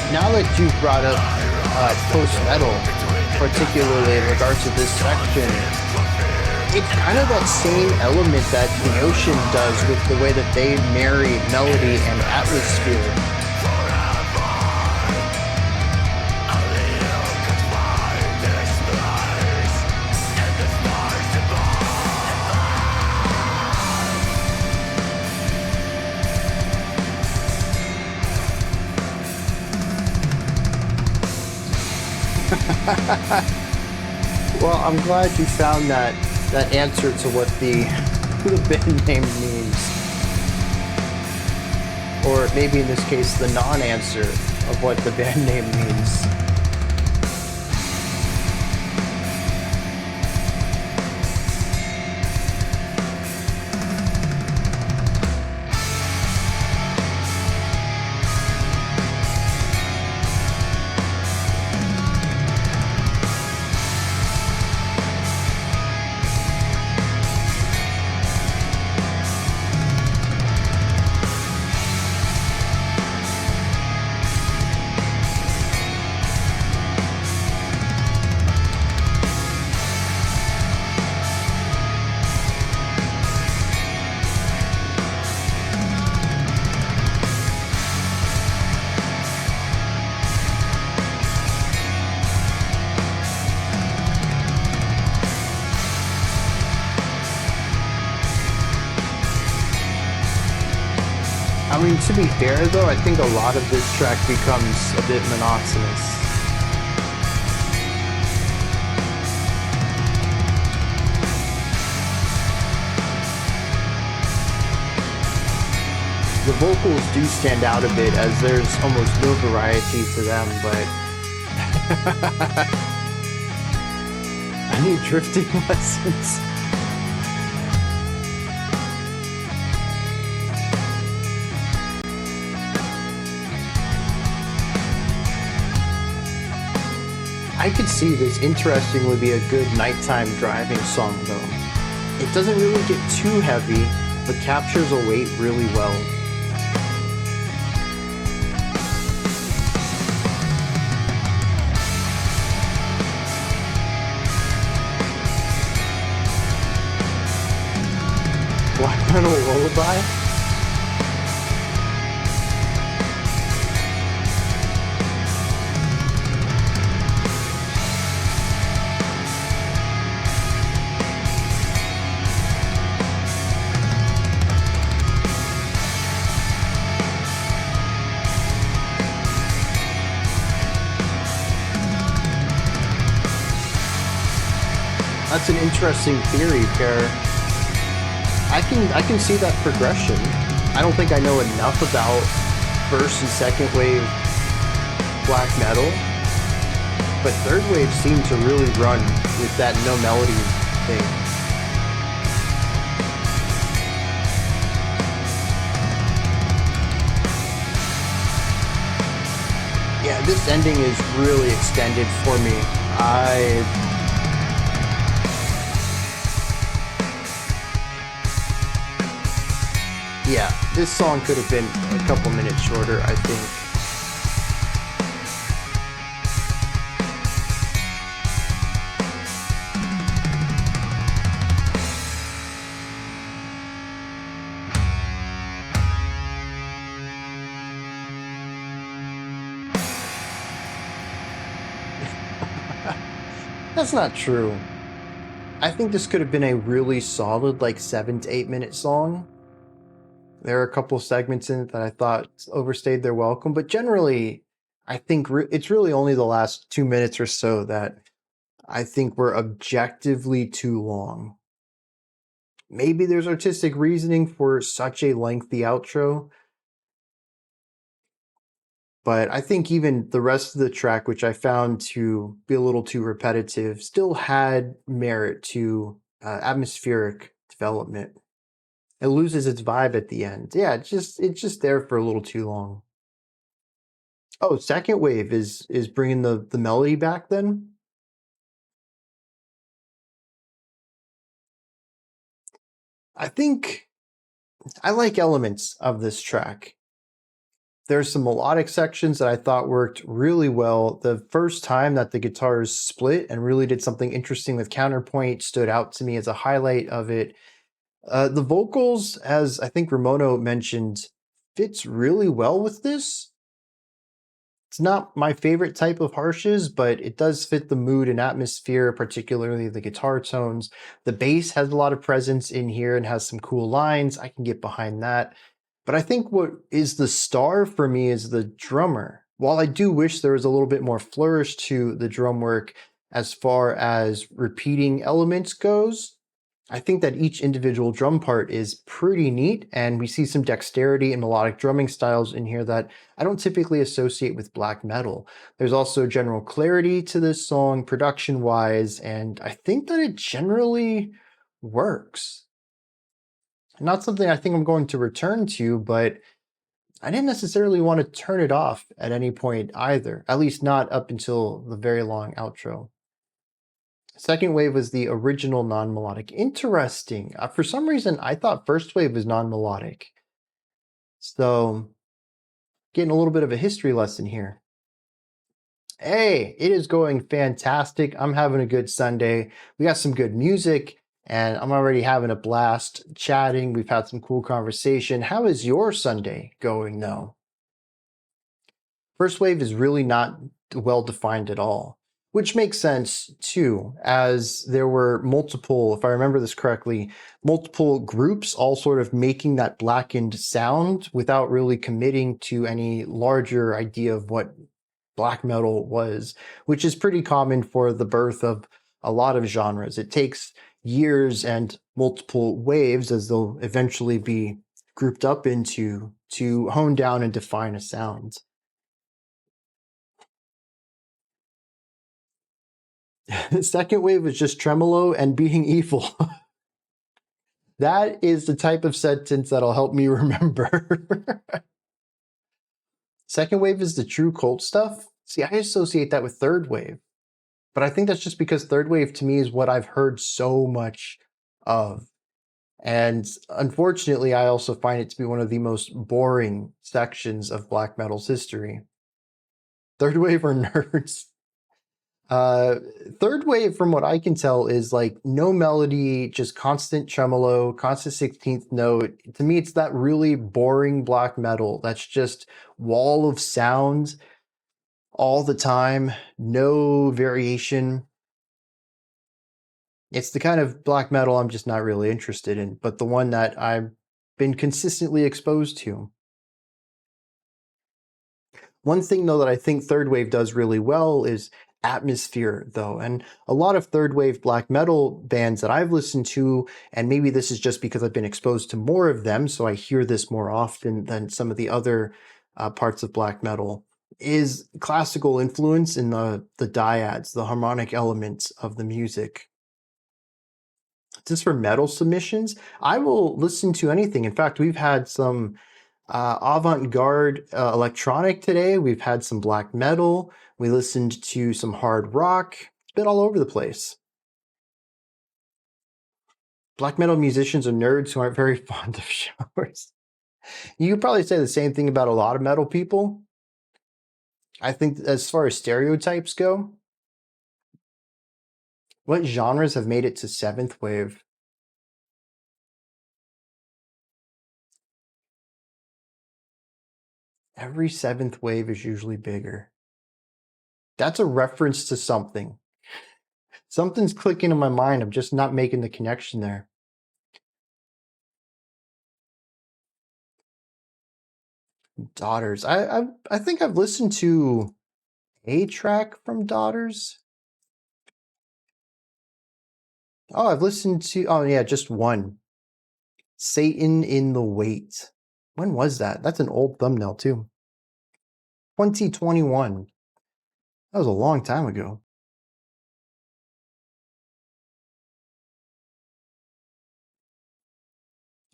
Now that you've brought up post-metal, particularly in regards to this section, it's kind of that same element that the Ocean does with the way that they marry melody and atmosphere. Well, I'm glad you found that answer to what the band name means. Or maybe in this case, the non-answer of what the band name means. I mean, to be fair though, I think a lot of this track becomes a bit monotonous. The vocals do stand out a bit as there's almost no variety to them, but I need drifting lessons. I could see this interestingly be a good nighttime driving song though. It doesn't really get too heavy, but captures a weight really well. Black metal lullaby? That's an interesting theory, Pear. I can see that progression. I don't think I know enough about first and second wave black metal, but third wave seemed to really run with that no melody thing. Yeah, this ending is really extended for me. Yeah, this song could have been a couple minutes shorter, I think. That's not true. I think this could have been a really solid, like 7 to 8 minute song. There are a couple segments in it that I thought overstayed their welcome, but generally, I think it's really only the last 2 minutes or so that I think were objectively too long. Maybe there's artistic reasoning for such a lengthy outro, but I think even the rest of the track, which I found to be a little too repetitive, still had merit to atmospheric development. It loses its vibe at the end. Yeah, it's just there for a little too long. Oh, second wave is bringing the melody back then? I think I like elements of this track. There's some melodic sections that I thought worked really well. The first time that the guitars split and really did something interesting with counterpoint stood out to me as a highlight of it. The vocals, as I think Ramono mentioned, fits really well with this. It's not my favorite type of harshes, but it does fit the mood and atmosphere, particularly the guitar tones. The bass has a lot of presence in here and has some cool lines. I can get behind that. But I think what is the star for me is the drummer. While I do wish there was a little bit more flourish to the drum work as far as repeating elements goes, I think that each individual drum part is pretty neat, and we see some dexterity and melodic drumming styles in here that I don't typically associate with black metal. There's also general clarity to this song production-wise, and I think that it generally works. Not something I think I'm going to return to, but I didn't necessarily want to turn it off at any point either, at least not up until the very long outro. Second wave was the original non-melodic. Interesting. For some reason, I thought first wave was non-melodic. So, getting a little bit of a history lesson here. Hey, it is going fantastic. I'm having a good Sunday. We got some good music, and I'm already having a blast chatting. We've had some cool conversation. How is your Sunday going, though? First wave is really not well defined at all, which makes sense too, as there were multiple, if I remember this correctly, multiple groups all sort of making that blackened sound without really committing to any larger idea of what black metal was, which is pretty common for the birth of a lot of genres. It takes years and multiple waves, as they'll eventually be grouped up into, to hone down and define a sound. The second wave is just tremolo and being evil. That is the type of sentence that'll help me remember. Second wave is the true cult stuff. See, I associate that with third wave. But I think that's just because third wave to me is what I've heard so much of. And unfortunately, I also find it to be one of the most boring sections of black metal's history. Third wave are nerds. Third wave, from what I can tell, is like no melody, just constant tremolo, constant 16th note. To me, it's that really boring black metal that's just wall of sound all the time, no variation. It's the kind of black metal I'm just not really interested in, but the one that I've been consistently exposed to. One thing, though, that I think third wave does really well is atmosphere, though. And a lot of third wave black metal bands that I've listened to, and maybe this is just because I've been exposed to more of them, so I hear this more often than some of the other parts of black metal, is classical influence in the dyads, the harmonic elements of the music. Just for metal submissions, I will listen to anything. In fact, we've had some avant-garde electronic today. We've had some black metal. We listened to some hard rock. It's been all over the place. Black metal musicians are nerds who aren't very fond of showers. You could probably say the same thing about a lot of metal people. I think as far as stereotypes go, what genres have made it to seventh wave? Every seventh wave is usually bigger. That's a reference to something. Something's clicking in my mind. I'm just not making the connection there. Daughters. I think I've listened to a track from Daughters. Oh, I've listened to, oh yeah, just one. Satan in the Wait. When was that? That's an old thumbnail too. 2021. That was a long time ago.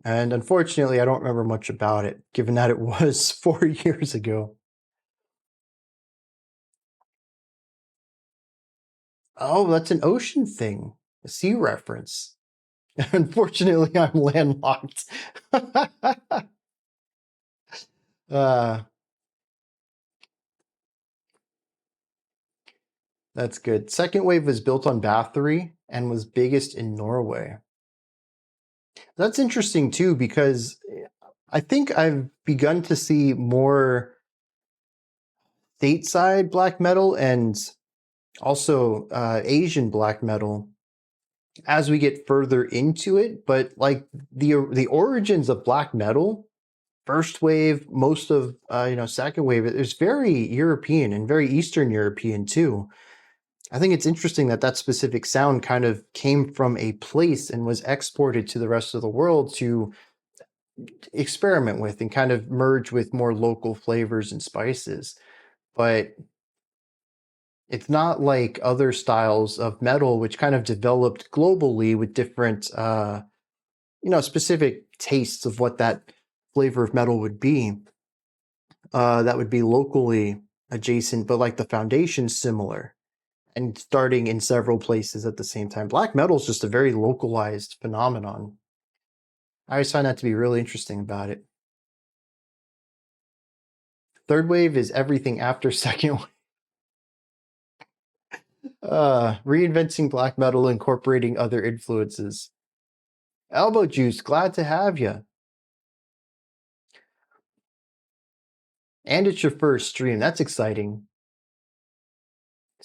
And unfortunately, I don't remember much about it, given that it was 4 years ago. Oh, that's an ocean thing. A sea reference. Unfortunately, I'm landlocked. That's good. Second wave was built on Bathory and was biggest in Norway. That's interesting too, because I think I've begun to see more stateside black metal and also Asian black metal as we get further into it. But like the origins of black metal, first wave, most of second wave, is very European and very Eastern European too. I think it's interesting that that specific sound kind of came from a place and was exported to the rest of the world to experiment with and kind of merge with more local flavors and spices. But it's not like other styles of metal, which kind of developed globally with different, specific tastes of what that flavor of metal would be. That would be locally adjacent, but like the foundation's similar and starting in several places at the same time. Black metal is just a very localized phenomenon. I always find that to be really interesting about it. Third wave is everything after second wave. Reinventing black metal, incorporating other influences. Elbow Juice, glad to have you. And it's your first stream. That's exciting.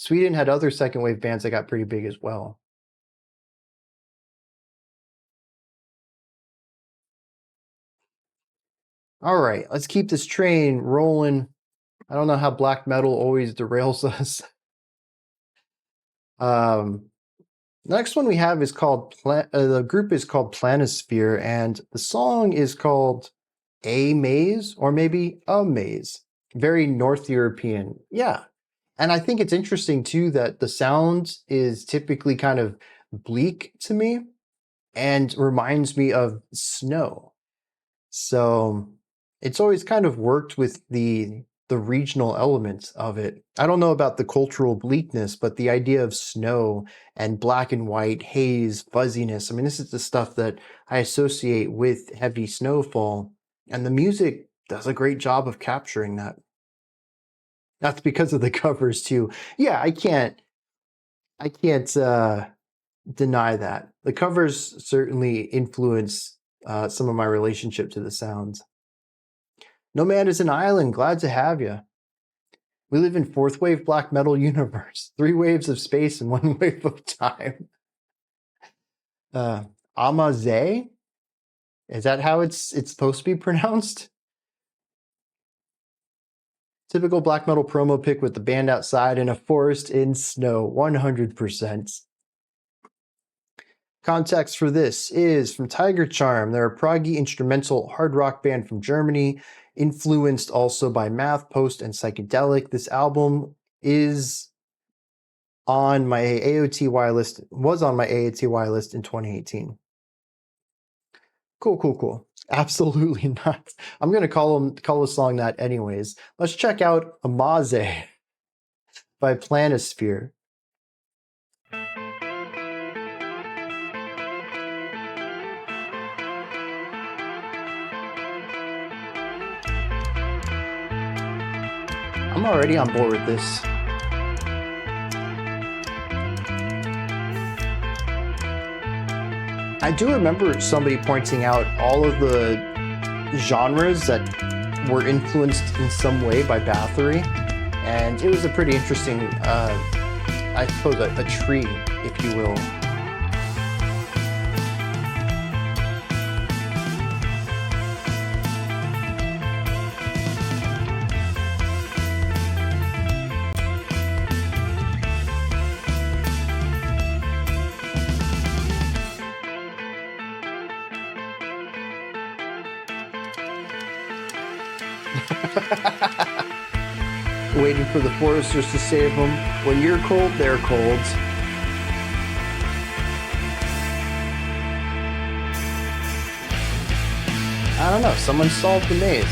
Sweden had other second wave bands that got pretty big as well. All right, let's keep this train rolling. I don't know how black metal always derails us. Next one we have is called, the group is called Planisphere, and the song is called A Maze, or maybe A Maze. Very North European. Yeah. And I think it's interesting too that the sound is typically kind of bleak to me and reminds me of snow. So it's always kind of worked with the regional elements of it. I don't know about the cultural bleakness, but the idea of snow and black and white, haze, fuzziness. I mean, this is the stuff that I associate with heavy snowfall, and the music does a great job of capturing that. That's because of the covers too. Yeah, I can't deny that. The covers certainly influence some of my relationship to the sounds. No Man is an Island. Glad to have you. We live in fourth wave black metal universe. 3 waves of space and 1 wave of time. Amaze? Is that how it's supposed to be pronounced? Typical black metal promo pic with the band outside in a forest in snow. 100%. Context for this is from Tiger Charm. They're a proggy instrumental hard rock band from Germany, influenced also by math, post, and psychedelic. This album is on my AOTY list, was on my AOTY list in 2018. Cool. Absolutely not. I'm going to call the song that anyways. Let's check out Amaze by Planisphere. I'm already on board with this. I do remember somebody pointing out all of the genres that were influenced in some way by Bathory, and it was a pretty interesting, I suppose, a tree, if you will. Waiting for the foresters to save them. When you're cold, they're cold. I don't know. Someone solved the maze.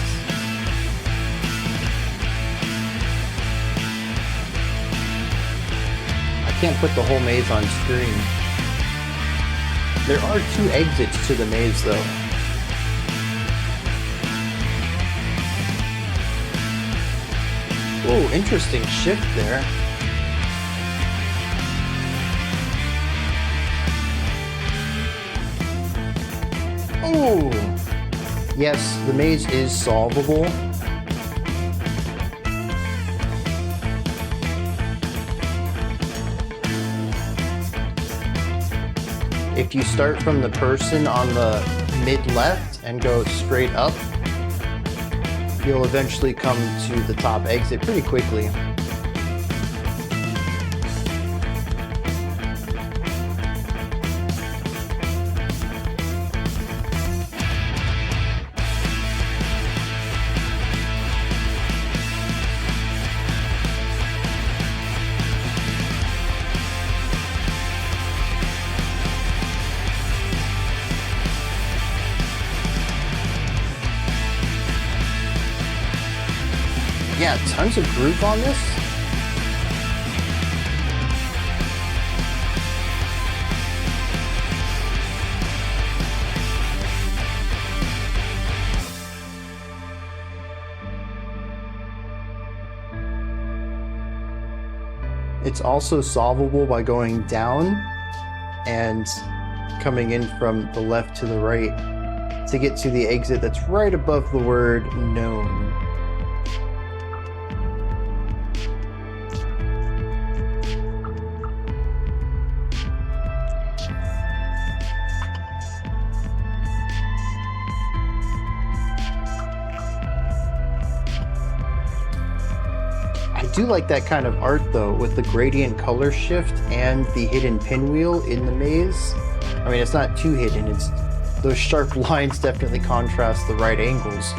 I can't put the whole maze on screen. There are 2 exits to the maze, though. Oh, interesting shift there. Oh, yes, the maze is solvable. If you start from the person on the mid-left and go straight up, you'll eventually come to the top exit pretty quickly. Yeah, tons of groove on this. It's also solvable by going down and coming in from the left to the right to get to the exit that's right above the word known. I do like that kind of art though, with the gradient color shift and the hidden pinwheel in the maze. I mean, it's not too hidden, it's those sharp lines definitely contrast the right angles.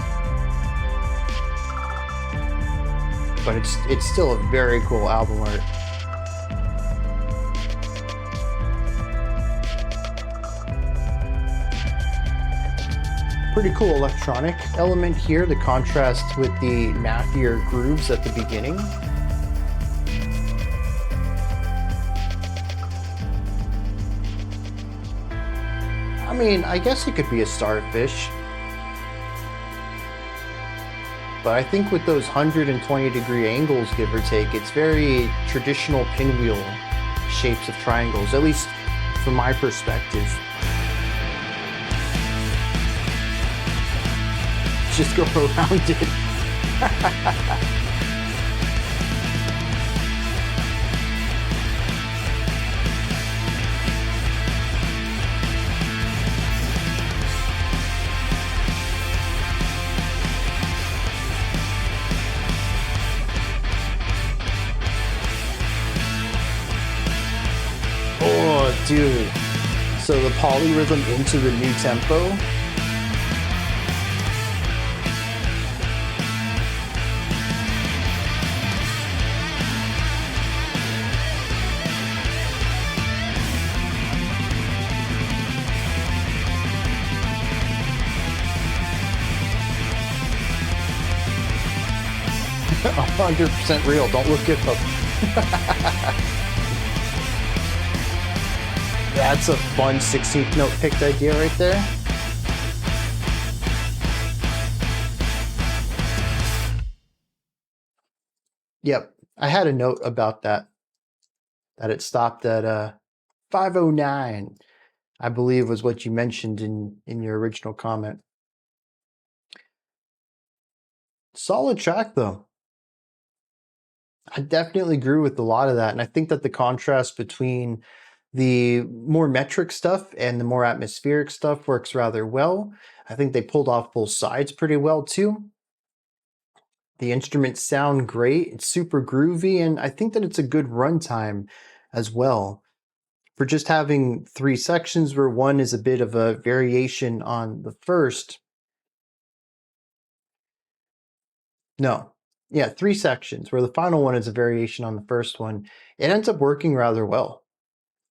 but it's still a very cool album art. Pretty cool electronic element here, the contrast with the mathier grooves at the beginning. I mean, I guess it could be a starfish. But I think with those 120-degree angles, give or take, it's very traditional pinwheel shapes of triangles, at least from my perspective. Just go around it. Oh, dude. So the polyrhythm into the new tempo. 100% real. Don't look it up. That's a fun 16th note picked idea right there. Yep, I had a note about that. That it stopped at 509, I believe was what you mentioned in your original comment. Solid track though. I definitely agree with a lot of that, and I think that the contrast between the more metric stuff and the more atmospheric stuff works rather well. I think they pulled off both sides pretty well too. The instruments sound great, it's super groovy, and I think that it's a good runtime as well. For just having 3 sections where one is a bit of a variation on the first. No. Yeah, 3 sections where the final one is a variation on the first one. It ends up working rather well.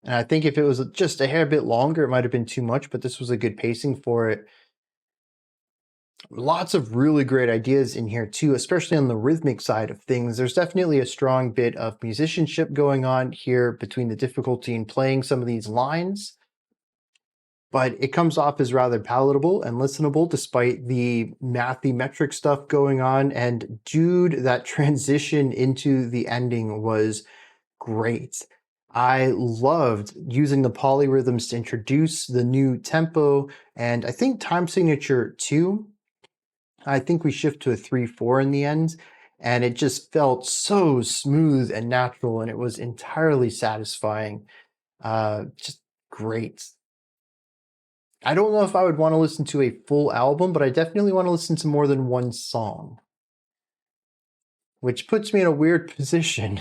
And I think if it was just a hair bit longer, it might have been too much, but this was a good pacing for it. Lots of really great ideas in here too, especially on the rhythmic side of things. There's definitely a strong bit of musicianship going on here between the difficulty in playing some of these lines. But it comes off as rather palatable and listenable despite the mathy metric stuff going on. And dude, that transition into the ending was great. I loved using the polyrhythms to introduce the new tempo, and I think time signature 2. I think we shift to a 3/4 in the end, and it just felt so smooth and natural, and it was entirely satisfying. Just great. I don't know if I would want to listen to a full album, but I definitely want to listen to more than one song, which puts me in a weird position.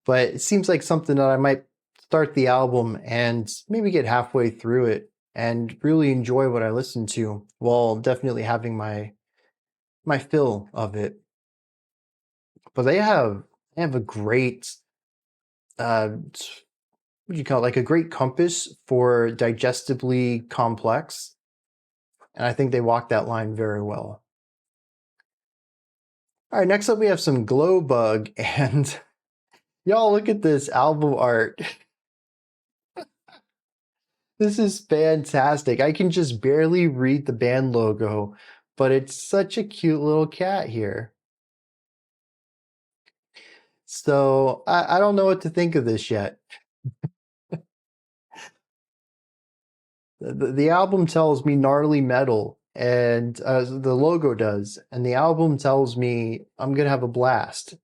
But it seems like something that I might start the album and maybe get halfway through it and really enjoy what I listen to while definitely having my fill of it. But they have a great what do you call it? Like a great compass for digestibly complex. And I think they walk that line very well. All right, next up we have some Glowbug, and y'all look at this album art. This is fantastic. I can just barely read the band logo, but it's such a cute little cat here. So I don't know what to think of this yet. The album tells me gnarly metal, and the logo does, and the album tells me I'm gonna have a blast.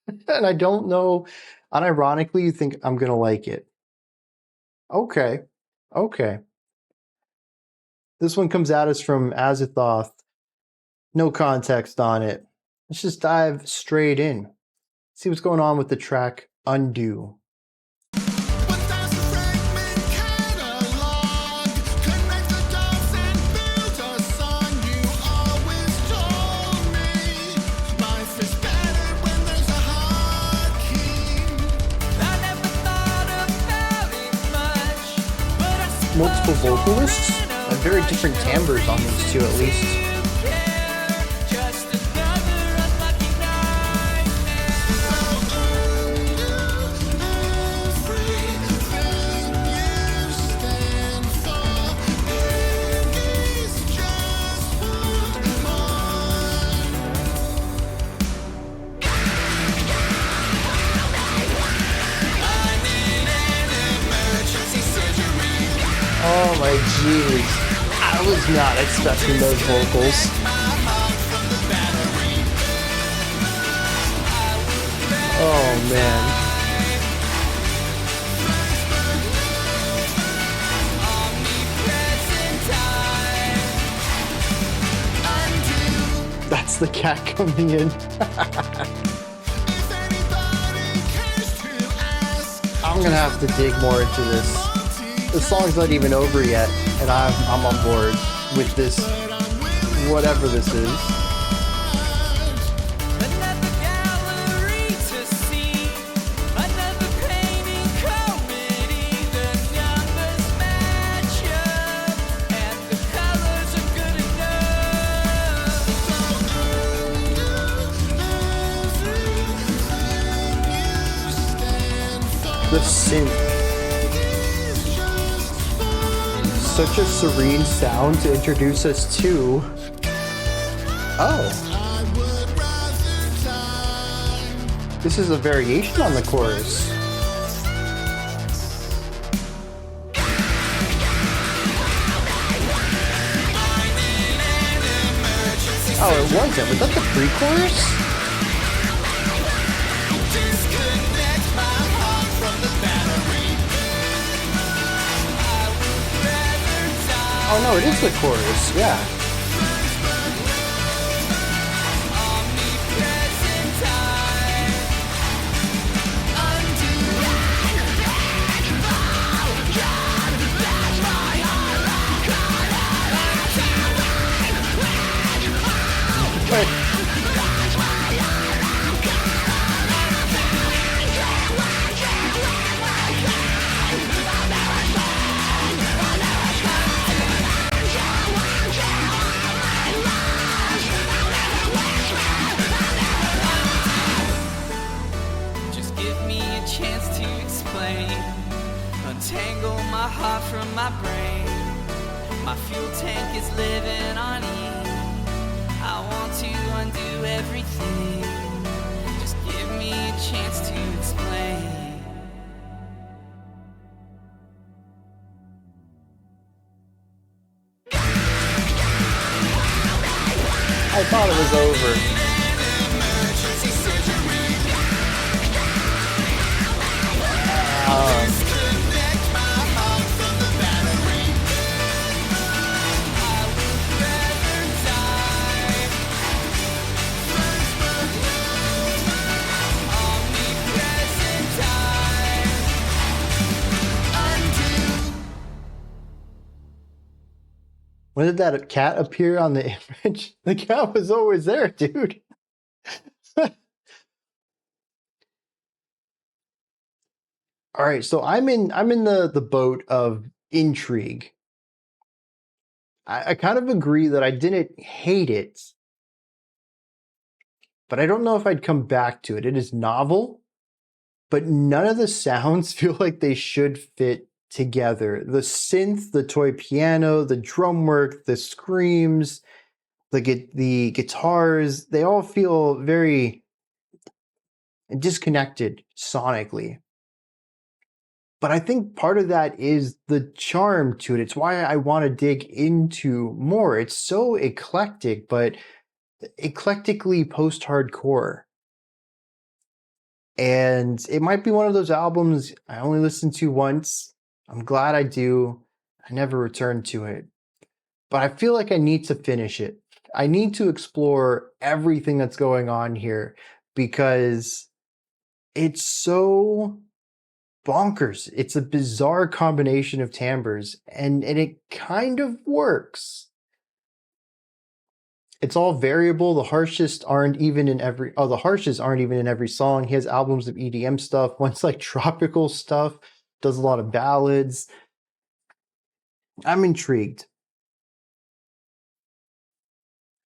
And I don't know, unironically, you think I'm gonna like it. Okay. This one comes at us from Azathoth. No context on it. Let's just dive straight in. See what's going on with the track Undo. multiple vocalists and very different timbres on these two, at least. Oh my jeez, I was not expecting those vocals. Oh man. That's the cat coming in. I'm gonna have to dig more into this. The song's not even over yet, and I'm on board with this, whatever this is. The synth. Such a serene sound to introduce us to. Oh. This is a variation on the chorus. Oh, it wasn't. Was that the pre-chorus? Oh no, it is the chorus, yeah. Untangle my heart from my brain. My fuel tank is living on E. I want to undo everything. Just give me a chance to explain. I thought it was over. When did that cat appear on the image? The cat was always there, dude. All right, so I'm in the boat of intrigue. I kind of agree that I didn't hate it, but I don't know if I'd come back to it. It is novel, but none of the sounds feel like they should fit together. The synth, the toy piano, the drum work, the screams, the guitars, they all feel very disconnected sonically. But I think part of that is the charm to it. It's why I want to dig into more. It's so eclectic, but eclectically post-hardcore. And it might be one of those albums I only listened to once. I'm glad I do. I never returned to it. But I feel like I need to finish it. I need to explore everything that's going on here because it's so bonkers. It's a bizarre combination of timbres, and it kind of works. It's all variable. The harshest aren't even in every song. He has albums of EDM stuff. One's like tropical stuff, does a lot of ballads. I'm intrigued.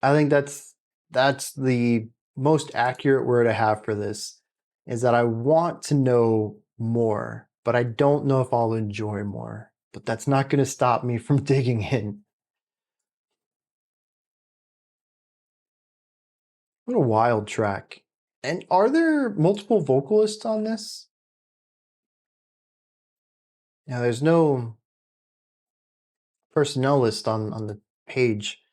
I think that's the most accurate word I have for this, is that I want to know more, but I don't know if I'll enjoy more. But that's not going to stop me from digging in. What a wild track. And are there multiple vocalists on this? Yeah, there's no personnel list on the page.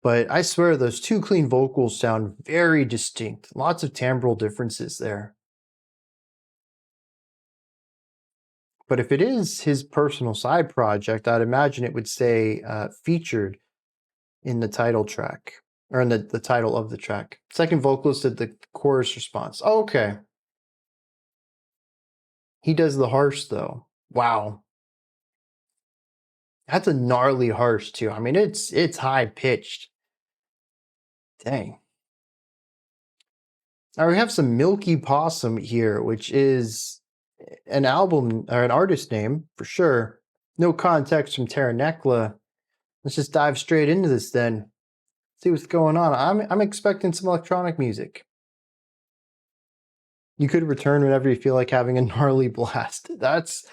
But I swear those two clean vocals sound very distinct. Lots of timbral differences there. But if it is his personal side project, I'd imagine it would say featured in the title track, or in the title of the track. Second vocalist did the chorus response. Oh, okay. He does the harsh though. Wow. That's a gnarly harsh too. I mean, it's high pitched. Dang. Now we have some milkypossum here, which is an album or an artist name for sure. No context from Terranekla. Let's just dive straight into this then. See what's going on. I'm expecting some electronic music. You could return whenever you feel like having a gnarly blast. That's,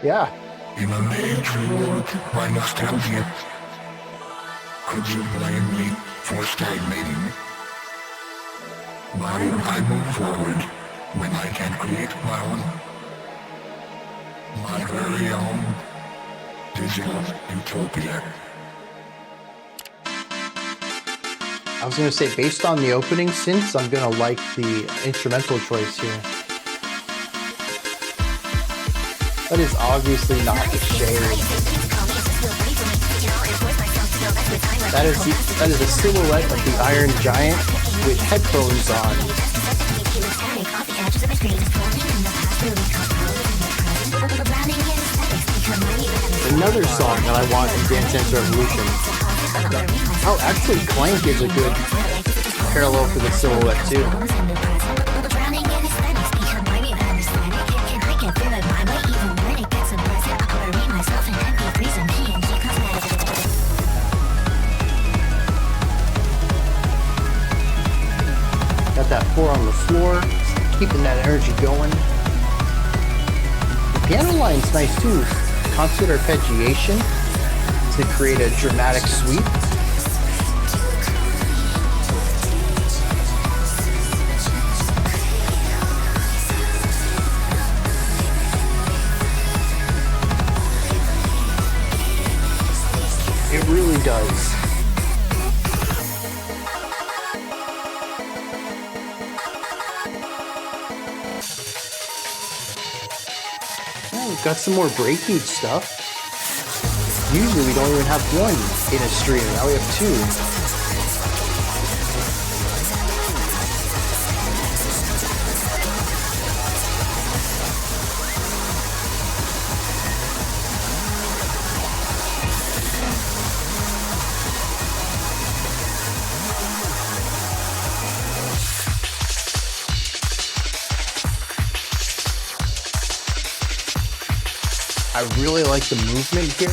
yeah. In a age ruled by nostalgia, could you blame me for stagnating? Why would I move forward when I can create my very own digital utopia? I was going to say, based on the opening synths, I'm going to like the instrumental choice here. That is obviously not the shade. That is a silhouette of the Iron Giant with headphones on. Another song that I want in Dance Dance Revolution. Oh, actually, Clank is a good parallel for the silhouette too. Got that 4 on the floor, keeping that energy going. The piano line's nice too. Constant arpeggiation to create a dramatic sweep. It really does. Oh, we've got some more breakbeat stuff. Usually we don't even have one in a stream. Now we have 2. I really like the movement here.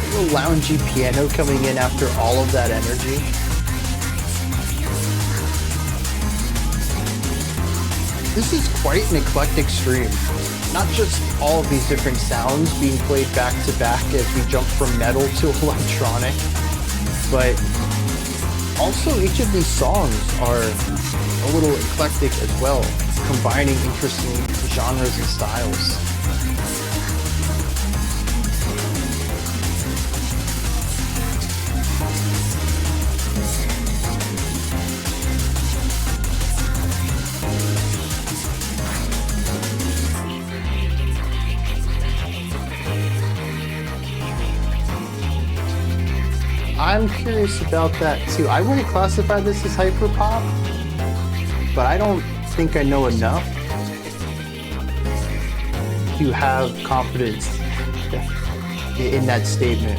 A little loungy piano coming in after all of that energy. This is quite an eclectic stream. Not just all of these different sounds being played back to back as we jump from metal to electronic, but also each of these songs are a little eclectic as well, combining interesting genres and styles. I'm curious about that too. I wouldn't classify this as hyperpop, but I don't think I know enough to have confidence in that statement.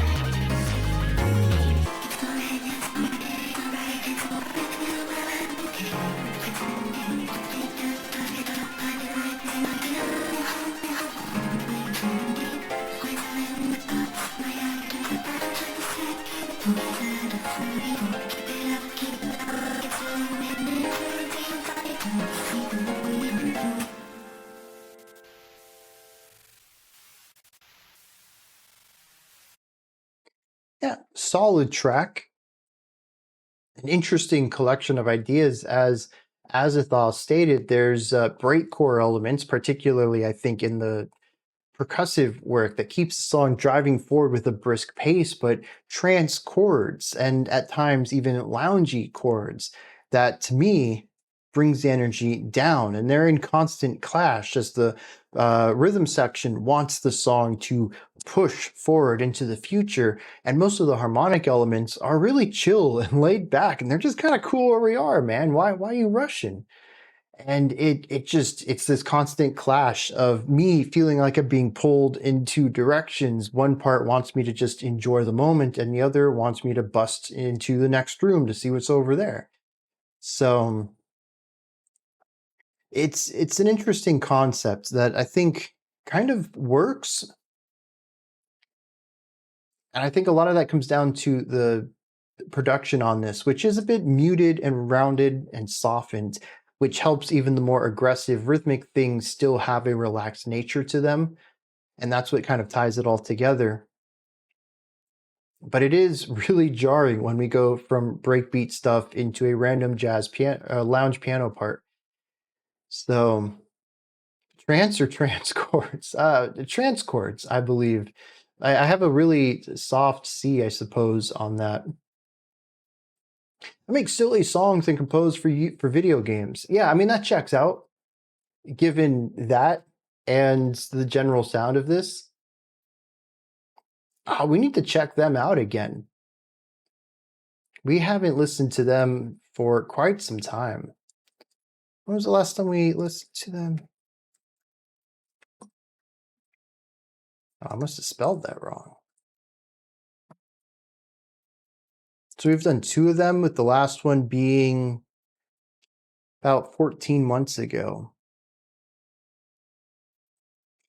Yeah, solid track. An interesting collection of ideas. As Azathoth stated, there's breakcore elements, particularly I think in the percussive work, that keeps the song driving forward with a brisk pace, but trance chords and at times even loungy chords that to me brings the energy down, and they're in constant clash as the rhythm section wants the song to push forward into the future, and most of the harmonic elements are really chill and laid back, and they're just kind of cool where we are, man. Why are you rushing? And it's this constant clash of me feeling like I'm being pulled in two directions. One part wants me to just enjoy the moment, and the other wants me to bust into the next room to see what's over there. So it's an interesting concept that I think kind of works. And I think a lot of that comes down to the production on this, which is a bit muted and rounded and softened, which helps even the more aggressive rhythmic things still have a relaxed nature to them. And that's what kind of ties it all together. But it is really jarring when we go from breakbeat stuff into a random jazz lounge piano part. So trance or trance chords? Trance chords, I believe. I have a really soft C, I suppose, on that. I make silly songs and compose for video games. Yeah, I mean that checks out, given that and the general sound of this. We need to check them out again. We haven't listened to them for quite some time. When was the last time we listened to them? Oh, I must have spelled that wrong. So we've done 2 of them, with the last one being about 14 months ago.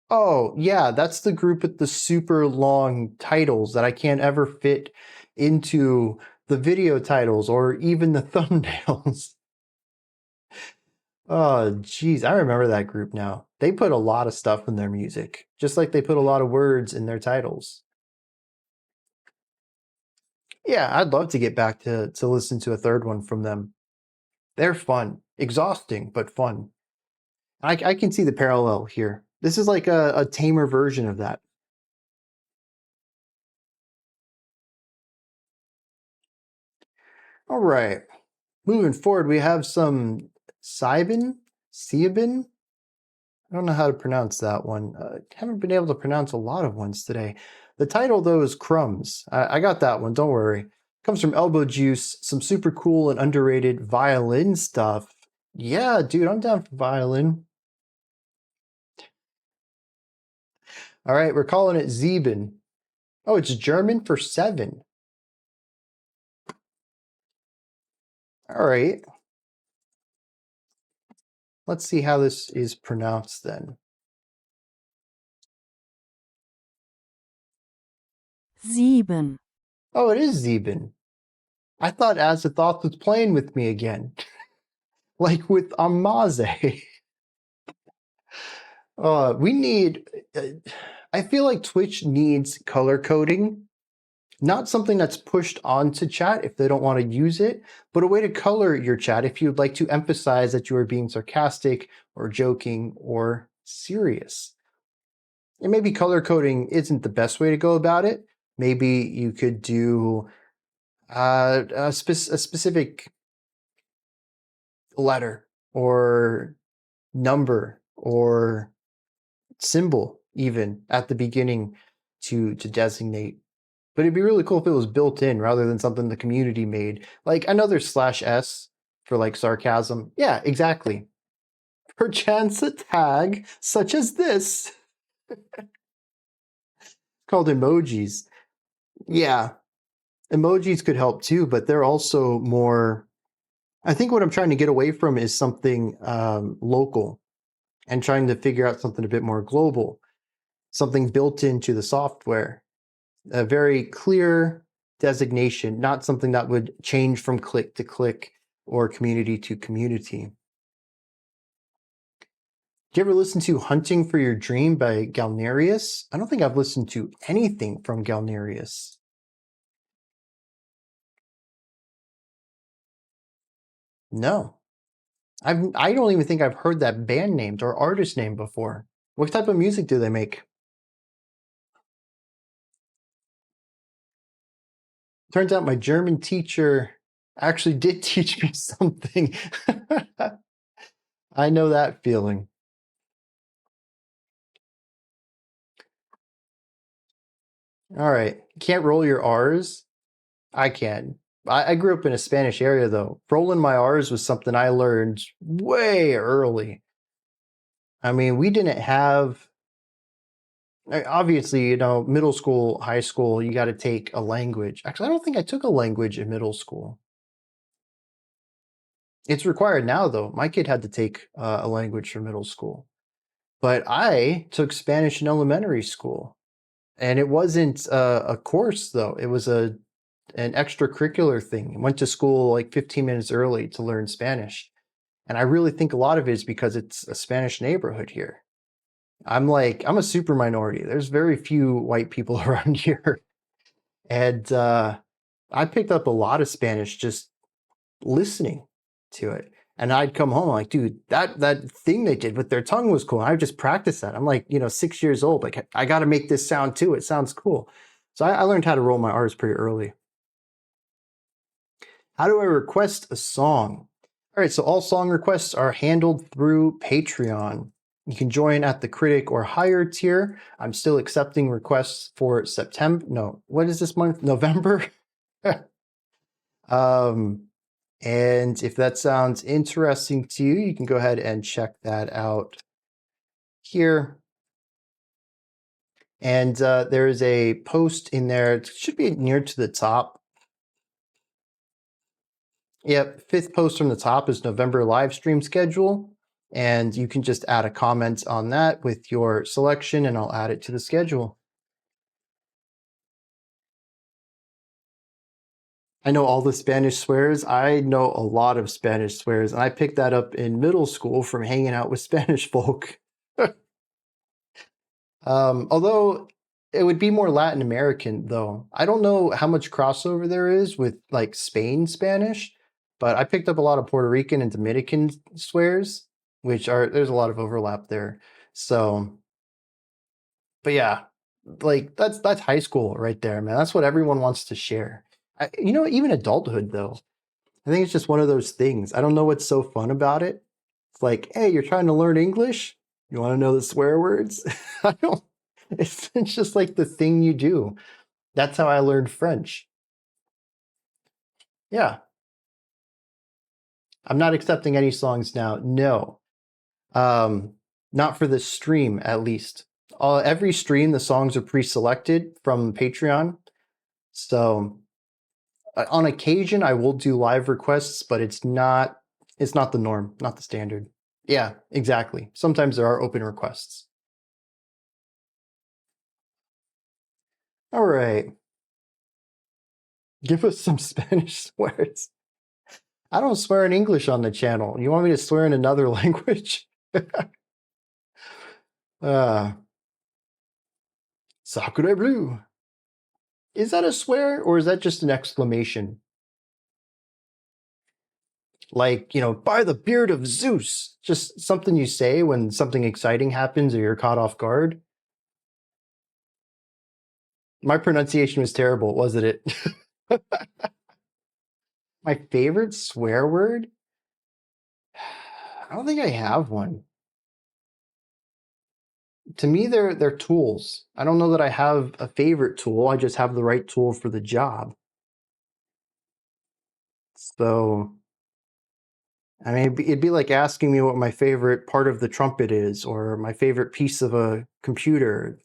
Oh, yeah, that's the group with the super long titles that I can't ever fit into the video titles or even the thumbnails. Oh, geez, I remember that group now. They put a lot of stuff in their music, just like they put a lot of words in their titles. Yeah, I'd love to get back to listen to a third one from them. They're fun, exhausting, but fun. I can see the parallel here. This is like a tamer version of that. All right, moving forward, we have some Sieben. I don't know how to pronounce that one. Haven't been able to pronounce a lot of ones today. The title, though, is Crumbs. I got that one, don't worry. Comes from Elbow Juice, some super cool and underrated violin stuff. Yeah, dude, I'm down for violin. All right, we're calling it Sieben. Oh, it's German for 7. All right. Let's see how this is pronounced then. Sieben. Oh, it is Sieben. I thought Azathoth was playing with me again. Like with Amaze. We need... I feel like Twitch needs color coding. Not something that's pushed onto chat if they don't want to use it, but a way to color your chat if you'd like to emphasize that you are being sarcastic or joking or serious. And maybe color coding isn't the best way to go about it. Maybe you could do a specific letter or number or symbol even at the beginning to designate. But it'd be really cool if it was built in rather than something the community made. Like another /s for like sarcasm. Yeah, exactly. Perchance a tag such as this. Called emojis. Yeah. Emojis could help too, but they're also more... I think what I'm trying to get away from is something local and trying to figure out something a bit more global. Something built into the software. A very clear designation, not something that would change from click to click or community to community. Do you ever listen to Hunting for Your Dream by Galnerius? I don't think I've listened to anything from Galnerius. No. I don't even think I've heard that band name or artist name before. What type of music do they make? Turns out my German teacher actually did teach me something. I know that feeling. All right. Can't roll your R's? I can. I grew up in a Spanish area, though. Rolling my R's was something I learned way early. I mean, we didn't have... Obviously, you know, middle school, high school, you got to take a language. Actually, I don't think I took a language in middle school. It's required now, though. My kid had to take a language for middle school. But I took Spanish in elementary school. And it wasn't a course, though. It was an extracurricular thing. I went to school like 15 minutes early to learn Spanish. And I really think a lot of it is because it's a Spanish neighborhood here. I'm a super minority. There's very few white people around here. And I picked up a lot of Spanish just listening to it. And I'd come home like, dude, that thing they did with their tongue was cool. And I would just practice that. I'm like, 6 years old. Like, I got to make this sound too. It sounds cool. So I learned how to roll my R's pretty early. How do I request a song? All right, so all song requests are handled through Patreon. You can join at the critic or higher tier. I'm still accepting requests for September. No, what is this month? November? And if that sounds interesting to you, you can go ahead and check that out here. And there is a post in there. It should be near to the top. Yep, 5th post from the top is November live stream schedule. And you can just add a comment on that with your selection, and I'll add it to the schedule. I know all the Spanish swears. I know a lot of Spanish swears, and I picked that up in middle school from hanging out with Spanish folk. Although it would be more Latin American, though. I don't know how much crossover there is with like Spain Spanish, but I picked up a lot of Puerto Rican and Dominican swears, there's a lot of overlap there. So, but yeah, like that's high school right there, man. That's what everyone wants to share. Even adulthood, though. I think it's just one of those things. I don't know what's so fun about it. It's like, hey, you're trying to learn English? You want to know the swear words? It's just like the thing you do. That's how I learned French. Yeah. I'm not accepting any songs now. No. Not for this stream, at least. Every stream, the songs are pre-selected from Patreon. So on occasion, I will do live requests, but it's not the norm, not the standard. Yeah, exactly. Sometimes there are open requests. All right. Give us some Spanish swears. I don't swear in English on the channel. You want me to swear in another language? Sacre bleu. Is that a swear, or is that just an exclamation? Like, by the beard of Zeus. Just something you say when something exciting happens or you're caught off guard. My pronunciation was terrible, wasn't it? My favorite swear word? I don't think I have one. To me, they're tools. I don't know that I have a favorite tool. I just have the right tool for the job. So, I mean, it'd be like asking me what my favorite part of the trumpet is, or my favorite piece of a computer.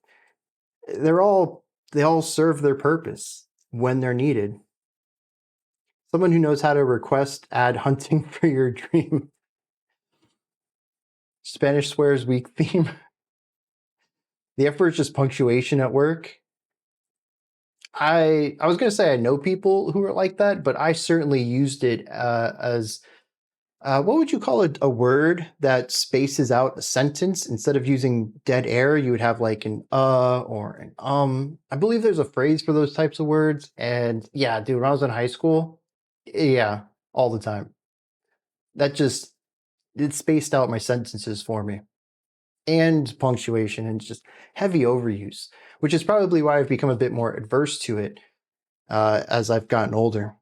They all serve their purpose when they're needed. Someone who knows how to request add Hunting for Your Dream. Spanish swears week theme. The F word is just punctuation at work. I was gonna say I know people who are like that, but I certainly used it as what would you call it? A word that spaces out a sentence instead of using dead air. You would have like an or an I believe there's a phrase for those types of words. And yeah, dude, when I was in high school, yeah, all the time. That just it spaced out my sentences for me. And punctuation and just heavy overuse, which is probably why I've become a bit more adverse to it as I've gotten older.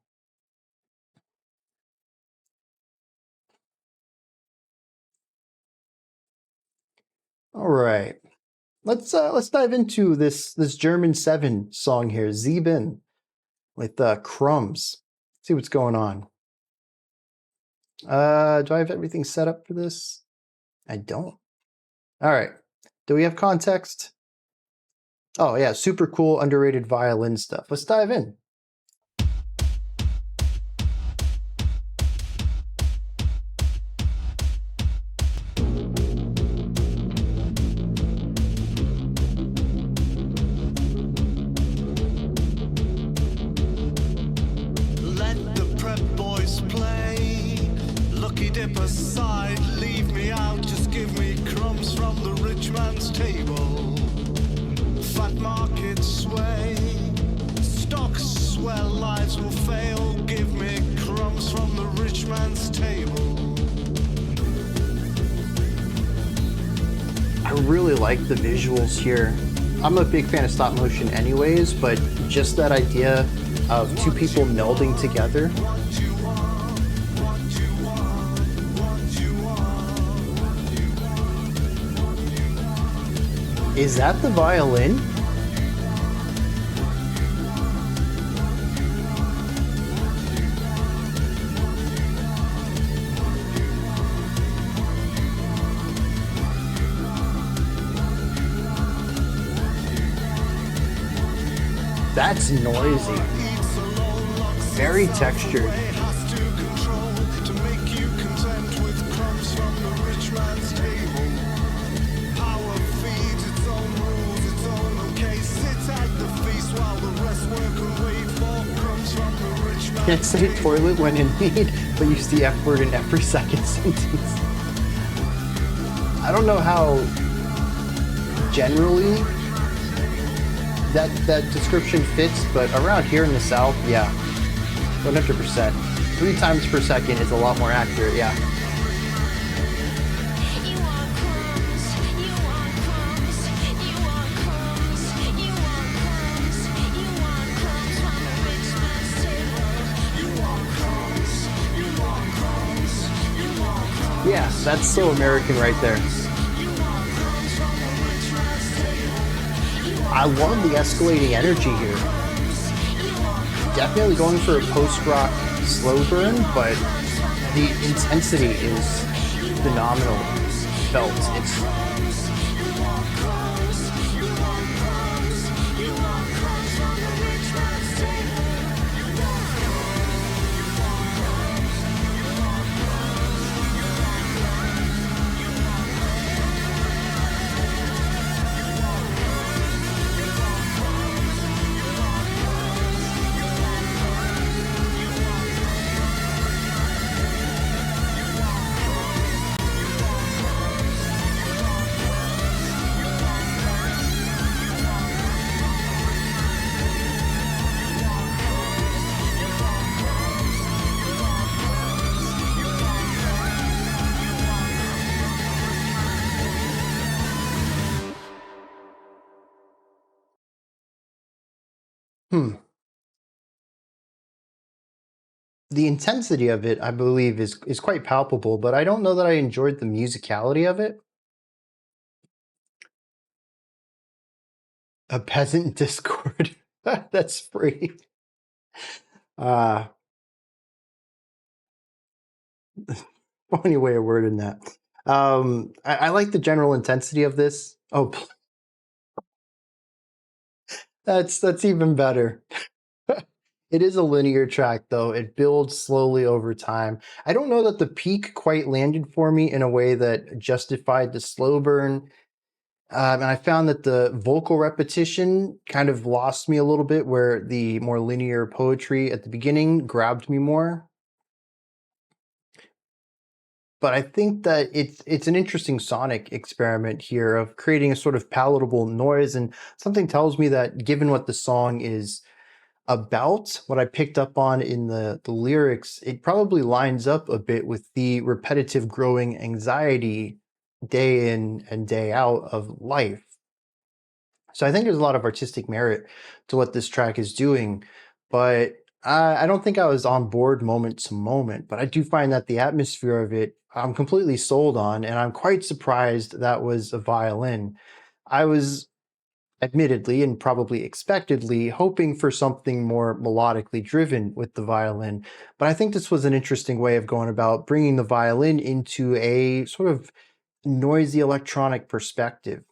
All right, let's dive into this German 7 song here, Sieben, with Crumbs. See what's going on. Do I have everything set up for this? I don't. All right. Do we have context? Oh yeah, super cool, underrated violin stuff. Let's dive in. Let the prep boys play. Lucky dip aside, leave me out. Just give me crumbs from the rich man's table. Fat market sway. Stocks swell, lives will fail. Give me crumbs from the rich man's table. I really like the visuals here. I'm a big fan of stop motion anyways, but just that idea of two people melding together. Is that the violin? That's noisy. Very textured. Can't say toilet when in need, but use the F word in every second sentence. I don't know how generally that description fits, but around here in the South, yeah, 100%. 3 times per second is a lot more accurate, yeah. Yeah, that's so American right there. I love the escalating energy here. Definitely going for a post-rock slow burn, but the intensity is phenomenal. Felt. It's the intensity of it, I believe, is quite palpable, but I don't know that I enjoyed the musicality of it. A peasant Discord. That's free. Funny way of wording that. I like the general intensity of this. Oh, that's even better. It is a linear track, though. It builds slowly over time. I don't know that the peak quite landed for me in a way that justified the slow burn. And I found that the vocal repetition kind of lost me a little bit, where the more linear poetry at the beginning grabbed me more. But I think that it's an interesting sonic experiment here of creating a sort of palatable noise, and something tells me that given what the song is about, what I picked up on in the lyrics, it probably lines up a bit with the repetitive growing anxiety day in and day out of life. So I think there's a lot of artistic merit to what this track is doing, but I don't think I was on board moment to moment. But I do find that the atmosphere of it, I'm completely sold on, and I'm quite surprised that was a violin. I was admittedly and probably expectedly hoping for something more melodically driven with the violin, but I think this was an interesting way of going about bringing the violin into a sort of noisy electronic perspective.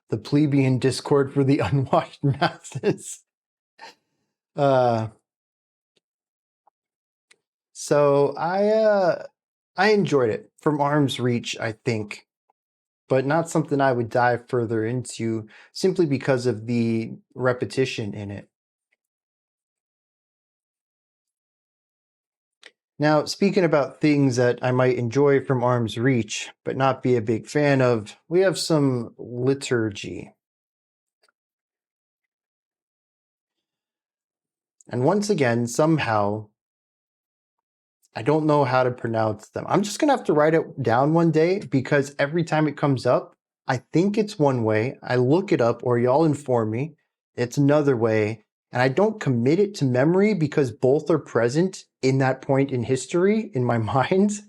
The plebeian discord for the unwashed masses. So I enjoyed it from arm's reach, I think, but not something I would dive further into simply because of the repetition in it. Now, speaking about things that I might enjoy from arm's reach, but not be a big fan of, we have some Liturgy. And once again, somehow, I don't know how to pronounce them. I'm just going to have to write it down one day, because every time it comes up, I think it's one way. I look it up, or y'all inform me, it's another way. And I don't commit it to memory because both are present in that point in history in my mind.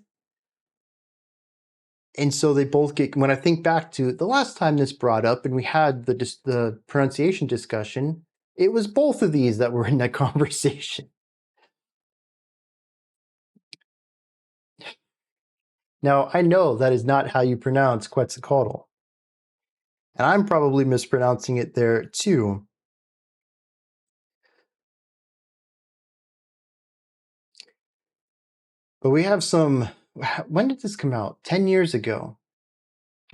And so they both get, when I think back to the last time this brought up and we had the pronunciation discussion, it was both of these that were in that conversation. Now, I know that is not how you pronounce Quetzalcoatl. And I'm probably mispronouncing it there too. But we have some, when did this come out? 10 years ago.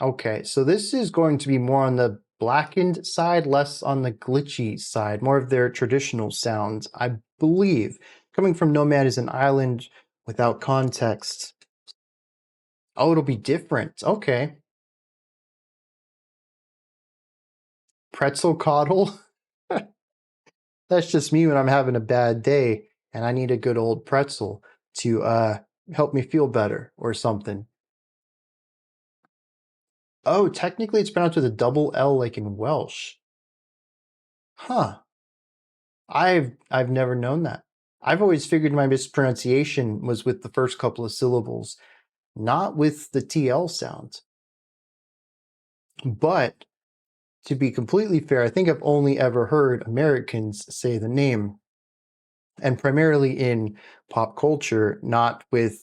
Okay, so this is going to be more on the blackened side, less on the glitchy side, more of their traditional sounds, I believe. Coming from No Man is an Island without context. Oh, it'll be different. Okay. Quetzalcoatl? That's just me when I'm having a bad day and I need a good old pretzel to help me feel better or something. Oh, technically it's pronounced with a double L like in Welsh. Huh. I've never known that. I've always figured my mispronunciation was with the first couple of syllables, not with the TL sound. But to be completely fair, I think I've only ever heard Americans say the name, and primarily in pop culture, not with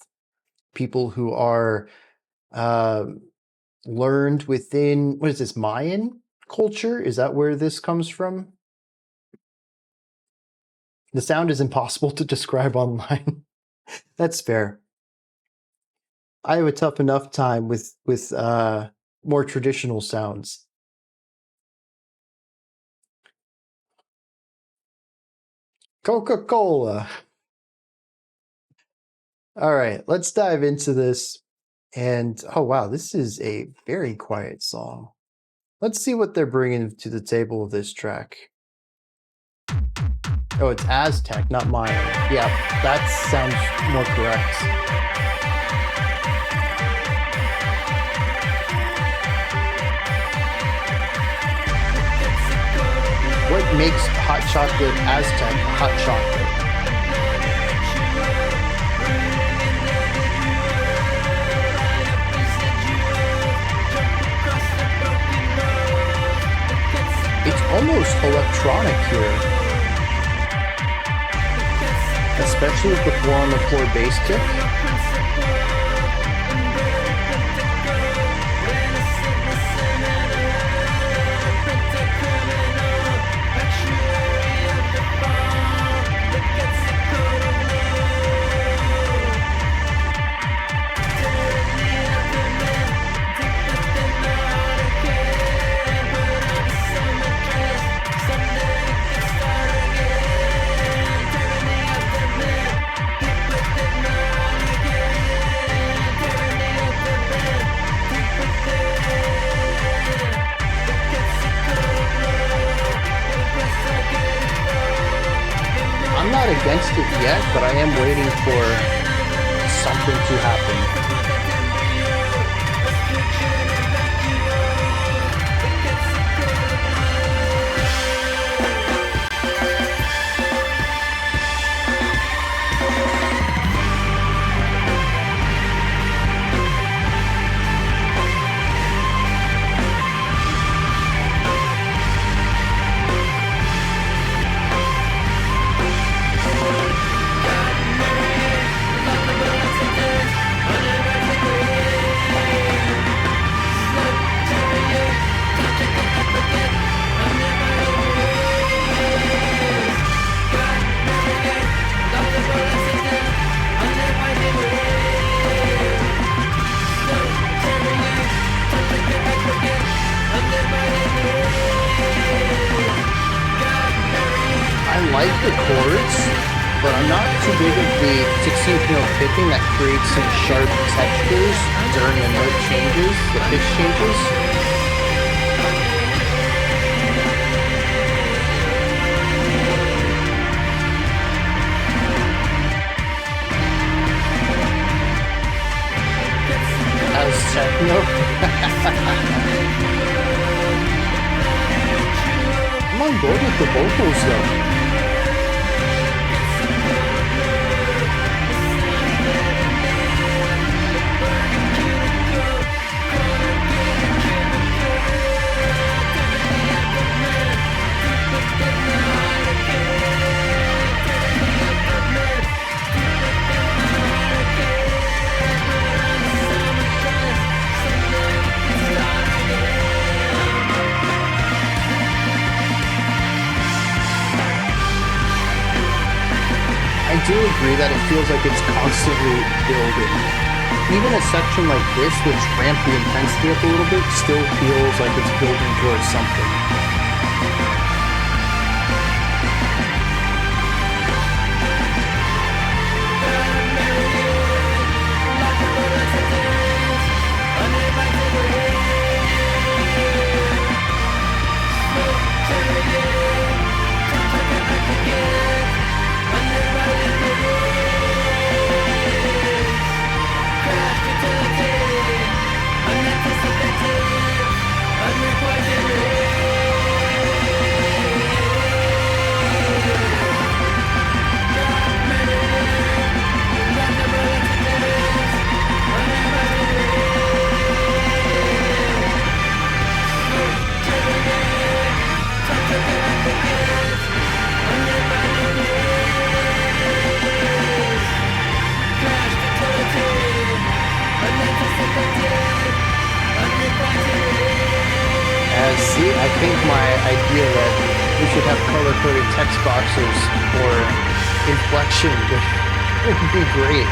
people who are learned within, what is this, Mayan culture? Is that where this comes from? The sound is impossible to describe online. That's fair. I have a tough enough time with more traditional sounds. Coca-Cola. All right, let's dive into this. And oh wow, this is a very quiet song. Let's see what they're bringing to the table of this track. Oh, it's Aztec, not Mayan. Yeah, that sounds more correct. What makes hot chocolate Aztec hot chocolate? It's almost electronic here. Especially with the 4-on-the-floor bass kick. sensed it yet, but I am waiting for something to happen. I like the chords, but I'm not too big of the 16th note picking that creates some sharp textures during the note changes, the pitch changes. As techno. I'm on board with the vocals though. I do agree that it feels like it's constantly building. Even a section like this, which ramped the intensity up a little bit, still feels like it's building towards something. See, I think my idea that we should have color-coded text boxes for inflection would be great.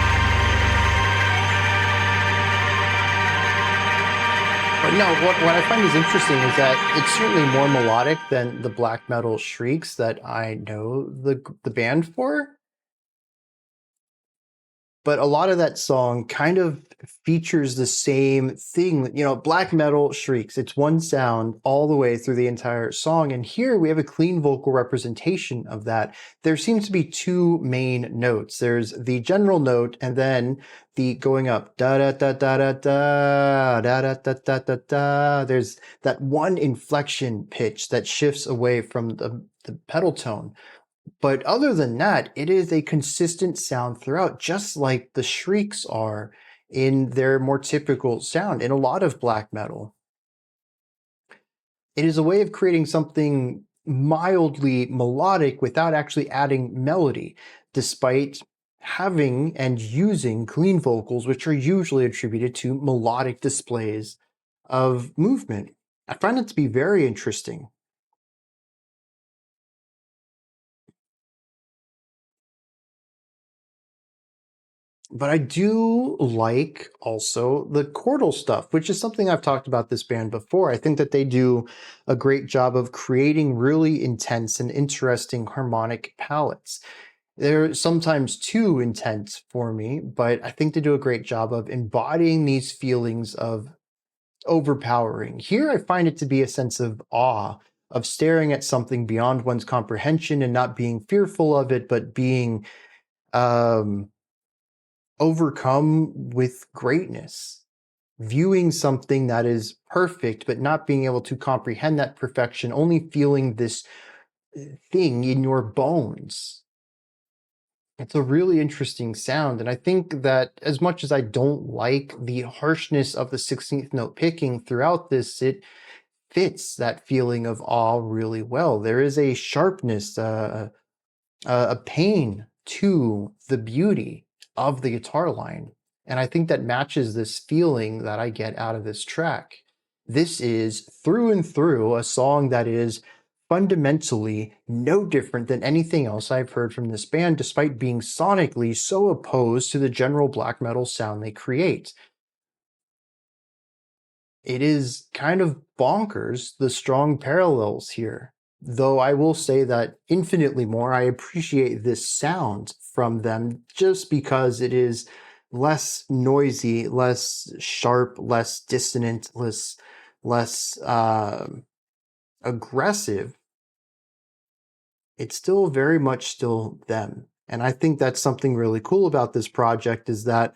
But no, what I find is interesting is that it's certainly more melodic than the black metal shrieks that I know the band for. But a lot of that song kind of features the same thing. You know, black metal shrieks, it's one sound all the way through the entire song. And here we have a clean vocal representation of that. There seems to be two main notes. There's the general note and then the going up, da da da da da da da da da da da da. There's that one inflection pitch that shifts away from the pedal tone. But other than that, it is a consistent sound throughout, just like the shrieks are in their more typical sound in a lot of black metal. It is a way of creating something mildly melodic without actually adding melody, despite having and using clean vocals, which are usually attributed to melodic displays of movement. I find it to be very interesting. But I do like also the chordal stuff, which is something I've talked about this band before. I think that they do a great job of creating really intense and interesting harmonic palettes. They're sometimes too intense for me, but I think they do a great job of embodying these feelings of overpowering. Here I find it to be a sense of awe, of staring at something beyond one's comprehension and not being fearful of it, but being overcome with greatness, viewing something that is perfect, but not being able to comprehend that perfection, only feeling this thing in your bones. It's a really interesting sound, and I think that as much as I don't like the harshness of the 16th note picking throughout this, it fits that feeling of awe really well. There is a sharpness, a pain to the beauty of the guitar line, and I think that matches this feeling that I get out of this track. This is through and through a song that is fundamentally no different than anything else I've heard from this band, despite being sonically so opposed to the general black metal sound they create. It is kind of bonkers, the strong parallels here. Though I will say that infinitely more, I appreciate this sound from them just because it is less noisy, less sharp, less dissonant, less aggressive. It's still very much still them. And I think that's something really cool about this project, is that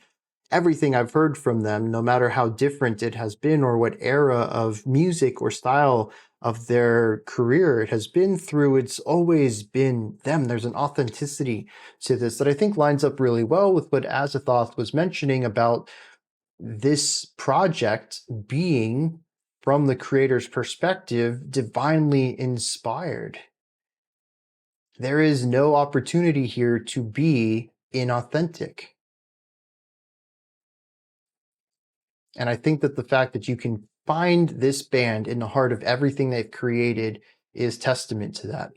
everything I've heard from them, no matter how different it has been or what era of music or style of their career it has been through, it's always been them. There's an authenticity to this that I think lines up really well with what Azathoth was mentioning about this project being, from the creator's perspective, divinely inspired. There is no opportunity here to be inauthentic. And I think that the fact that you can find this band in the heart of everything they've created is testament to that.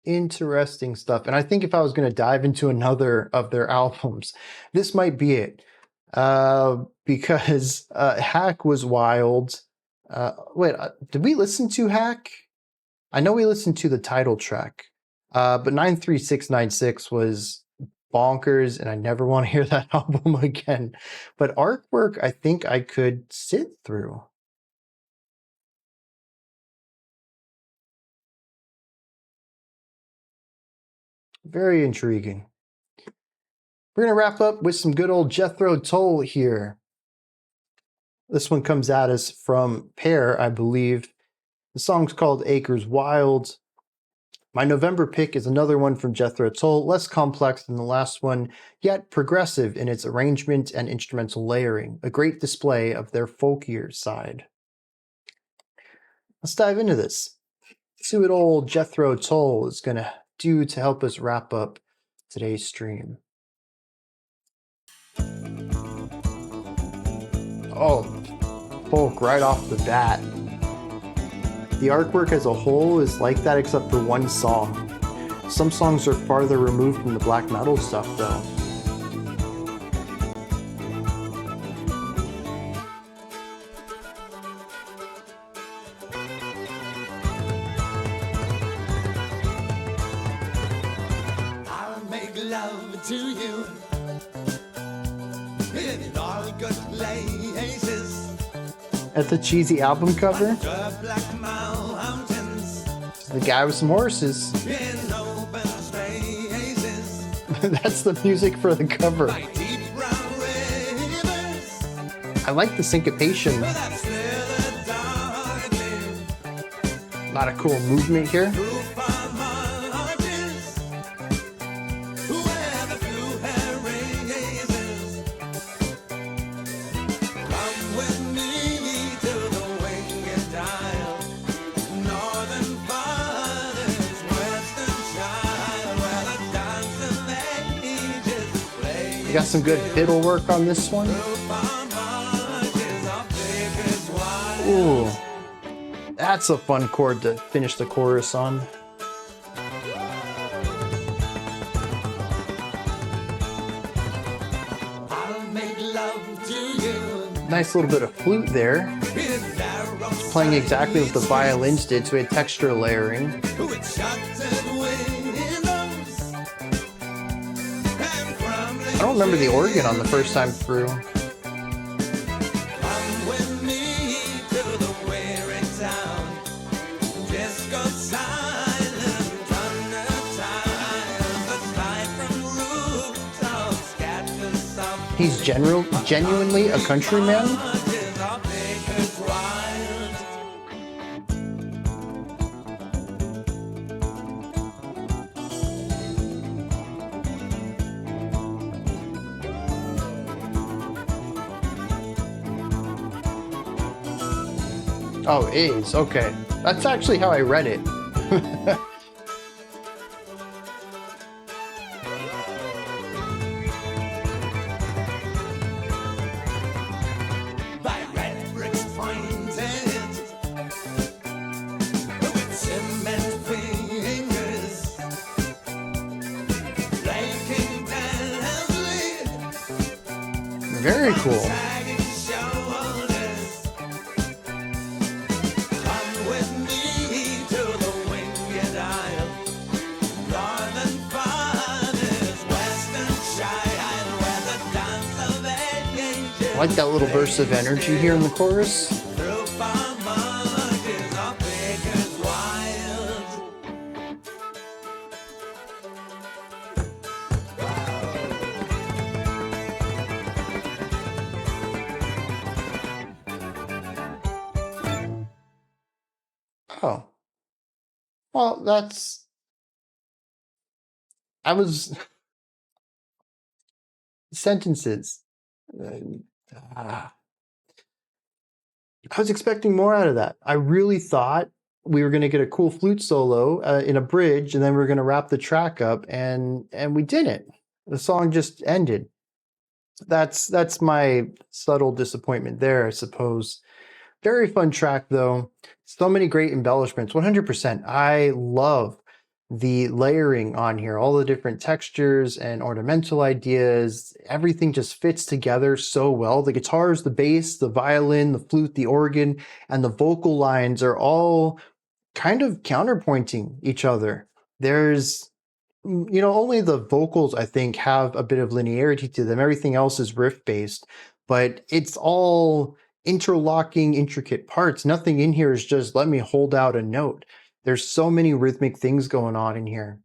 Interesting stuff. And I think if I was going to dive into another of their albums, this might be it. Because Hack was wild. Did we listen to Hack? I know we listened to the title track. But 93696 was bonkers, and I never want to hear that album again. But Artwork, I think I could sit through. Very intriguing. We're going to wrap up with some good old Jethro Tull here. This one comes at us from Pear, I believe. The song's called Acres Wild. My November pick is another one from Jethro Tull, less complex than the last one, yet progressive in its arrangement and instrumental layering, a great display of their folkier side. Let's dive into this. See what old Jethro Tull is going to do to help us wrap up today's stream. Oh, folk right off the bat. The artwork as a whole is like that except for one song. Some songs are farther removed from the black metal stuff though. I'll make love to you in all good places. That's a cheesy album cover. The black mountains The guy with some horses. in open spaces. That's the music for the cover. By deep brown rivers. I like the syncopation. That's where the dark live. A lot of cool movement here. Through farm arches, where the blue hair raises. Come with me to the winged isle, northern fathers, western child, where the dance of ages play. You got some good fiddle work on this one. Through farm arches of acres wide. Ooh. That's a fun chord to finish the chorus on. I'll make love to you. Nice little bit of flute there. In narrow Playing exactly what the violins did, so we had texture layering. with shuttered windows and crumbling don't remember the organ on the first time through. Come with me to the weary town. Disco silent, thunder time. The light from rooftops scatters soft. He's genuinely a countryman. Is our baker's wild. Oh, it is. Okay. That's actually how I read it. By red bricks pointed with cement fingers, flanking deadly, Very cool. sagging shoulders. Come with me to the winged isle, northern fathers, western shine, where the dance of angels. I like that little burst of energy here in the chorus. Through far marches of Baker's Wild. Oh. Well, that's... I was... Sentences. Ah. I was expecting more out of that. I really thought we were going to get a cool flute solo in a bridge, and then we were going to wrap the track up, and we didn't. The song just ended. That's my subtle disappointment there, I suppose. Very fun track, though. So many great embellishments. 100%. I love the layering on here, all the different textures and ornamental ideas. Everything just fits together so well. The guitars, the bass, the violin, the flute, the organ, and the vocal lines are all kind of counterpointing each other. There's, only the vocals, I think, have a bit of linearity to them. Everything else is riff-based, but it's all interlocking, intricate parts. Nothing in here is just, let me hold out a note. There's so many rhythmic things going on in here.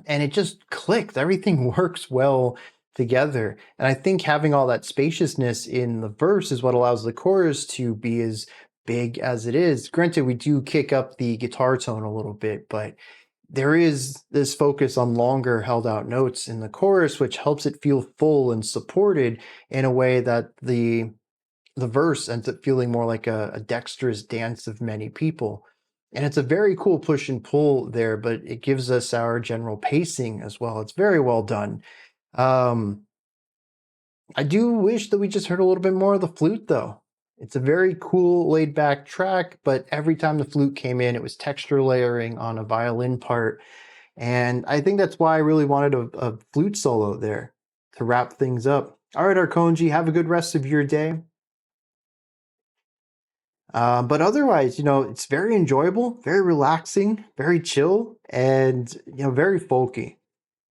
And it just clicks. Everything works well together. And I think having all that spaciousness in the verse is what allows the chorus to be as big as it is. Granted, we do kick up the guitar tone a little bit, but there is this focus on longer held out notes in the chorus, which helps it feel full and supported in a way that the verse ends up feeling more like a dexterous dance of many people. And it's a very cool push and pull there, but it gives us our general pacing as well. It's very well done. I do wish that we just heard a little bit more of the flute, though. It's a very cool, laid-back track, but every time the flute came in, it was texture layering on a violin part. And I think that's why I really wanted a flute solo there to wrap things up. All right, Arkonji, have a good rest of your day. But otherwise, it's very enjoyable, very relaxing, very chill, and, very folky.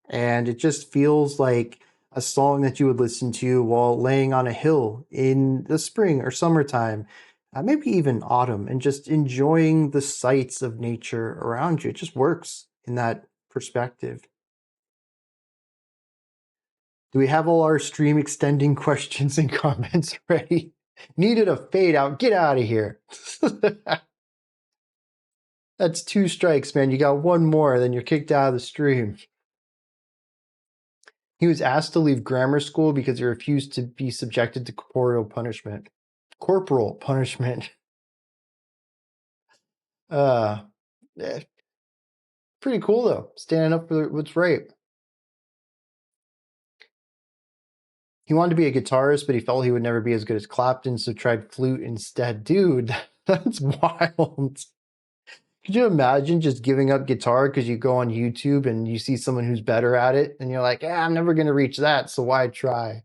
And it just feels like a song that you would listen to while laying on a hill in the spring or summertime, maybe even autumn, and just enjoying the sights of nature around you. It just works in that perspective. Do we have all our stream extending questions and comments ready? Needed a fade out. Get out of here. That's 2 strikes, man. You got one more, then you're kicked out of the stream. He was asked to leave grammar school because he refused to be subjected to corporal punishment. Corporal punishment. Yeah. Pretty cool, though. Standing up for what's right. He wanted to be a guitarist, but he felt he would never be as good as Clapton, so tried flute instead. Dude, that's wild. Could you imagine just giving up guitar because you go on YouTube and you see someone who's better at it, and you're like, I'm never going to reach that, so why try?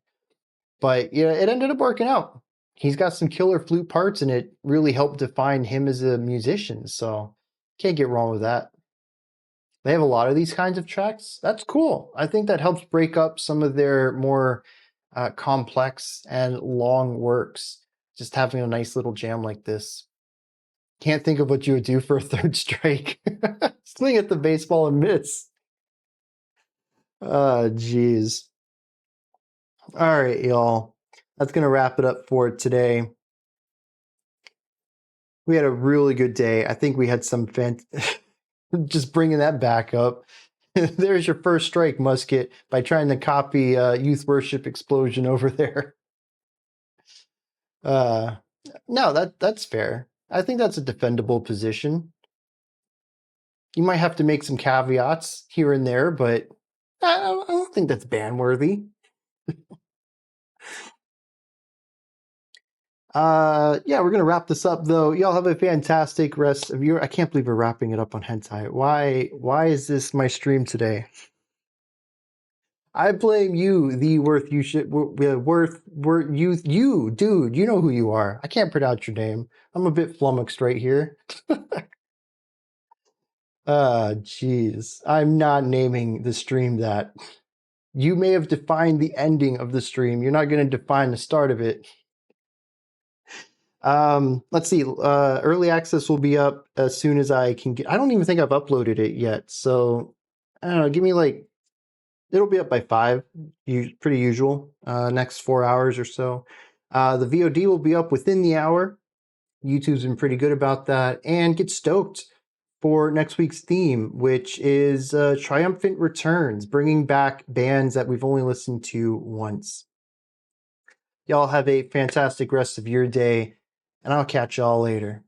But it ended up working out. He's got some killer flute parts, and it really helped define him as a musician, so can't get wrong with that. They have a lot of these kinds of tracks. That's cool. I think that helps break up some of their more complex and long works. Just having a nice little jam like this. Can't think of what you would do for a third strike. Swing at the baseball and miss. Jeez. All right, y'all. That's going to wrap it up for today. We had a really good day. I think we had some just bringing that back up. There's your first strike, Musket, by trying to copy Youth Worship Explosion over there. No, that's fair. I think that's a defendable position. You might have to make some caveats here and there, but I don't think that's ban-worthy. Yeah, we're gonna wrap this up though. Y'all have a fantastic rest of your. I can't believe we're wrapping it up on hentai. Why is this my stream today? I blame you, the worth you should worth you, dude. You know who you are. I can't pronounce your name. I'm a bit flummoxed right here. Jeez. I'm not naming the stream that. You may have defined the ending of the stream. You're not going to define the start of it. Let's see. Early access will be up as soon as I can get. I don't even think I've uploaded it yet. So I don't know. Give me like. It'll be up by 5. Pretty usual. Next 4 hours or so. The VOD will be up within the hour. YouTube's been pretty good about that. And get stoked for next week's theme, which is Triumphant Returns, bringing back bands that we've only listened to once. Y'all have a fantastic rest of your day, and I'll catch y'all later.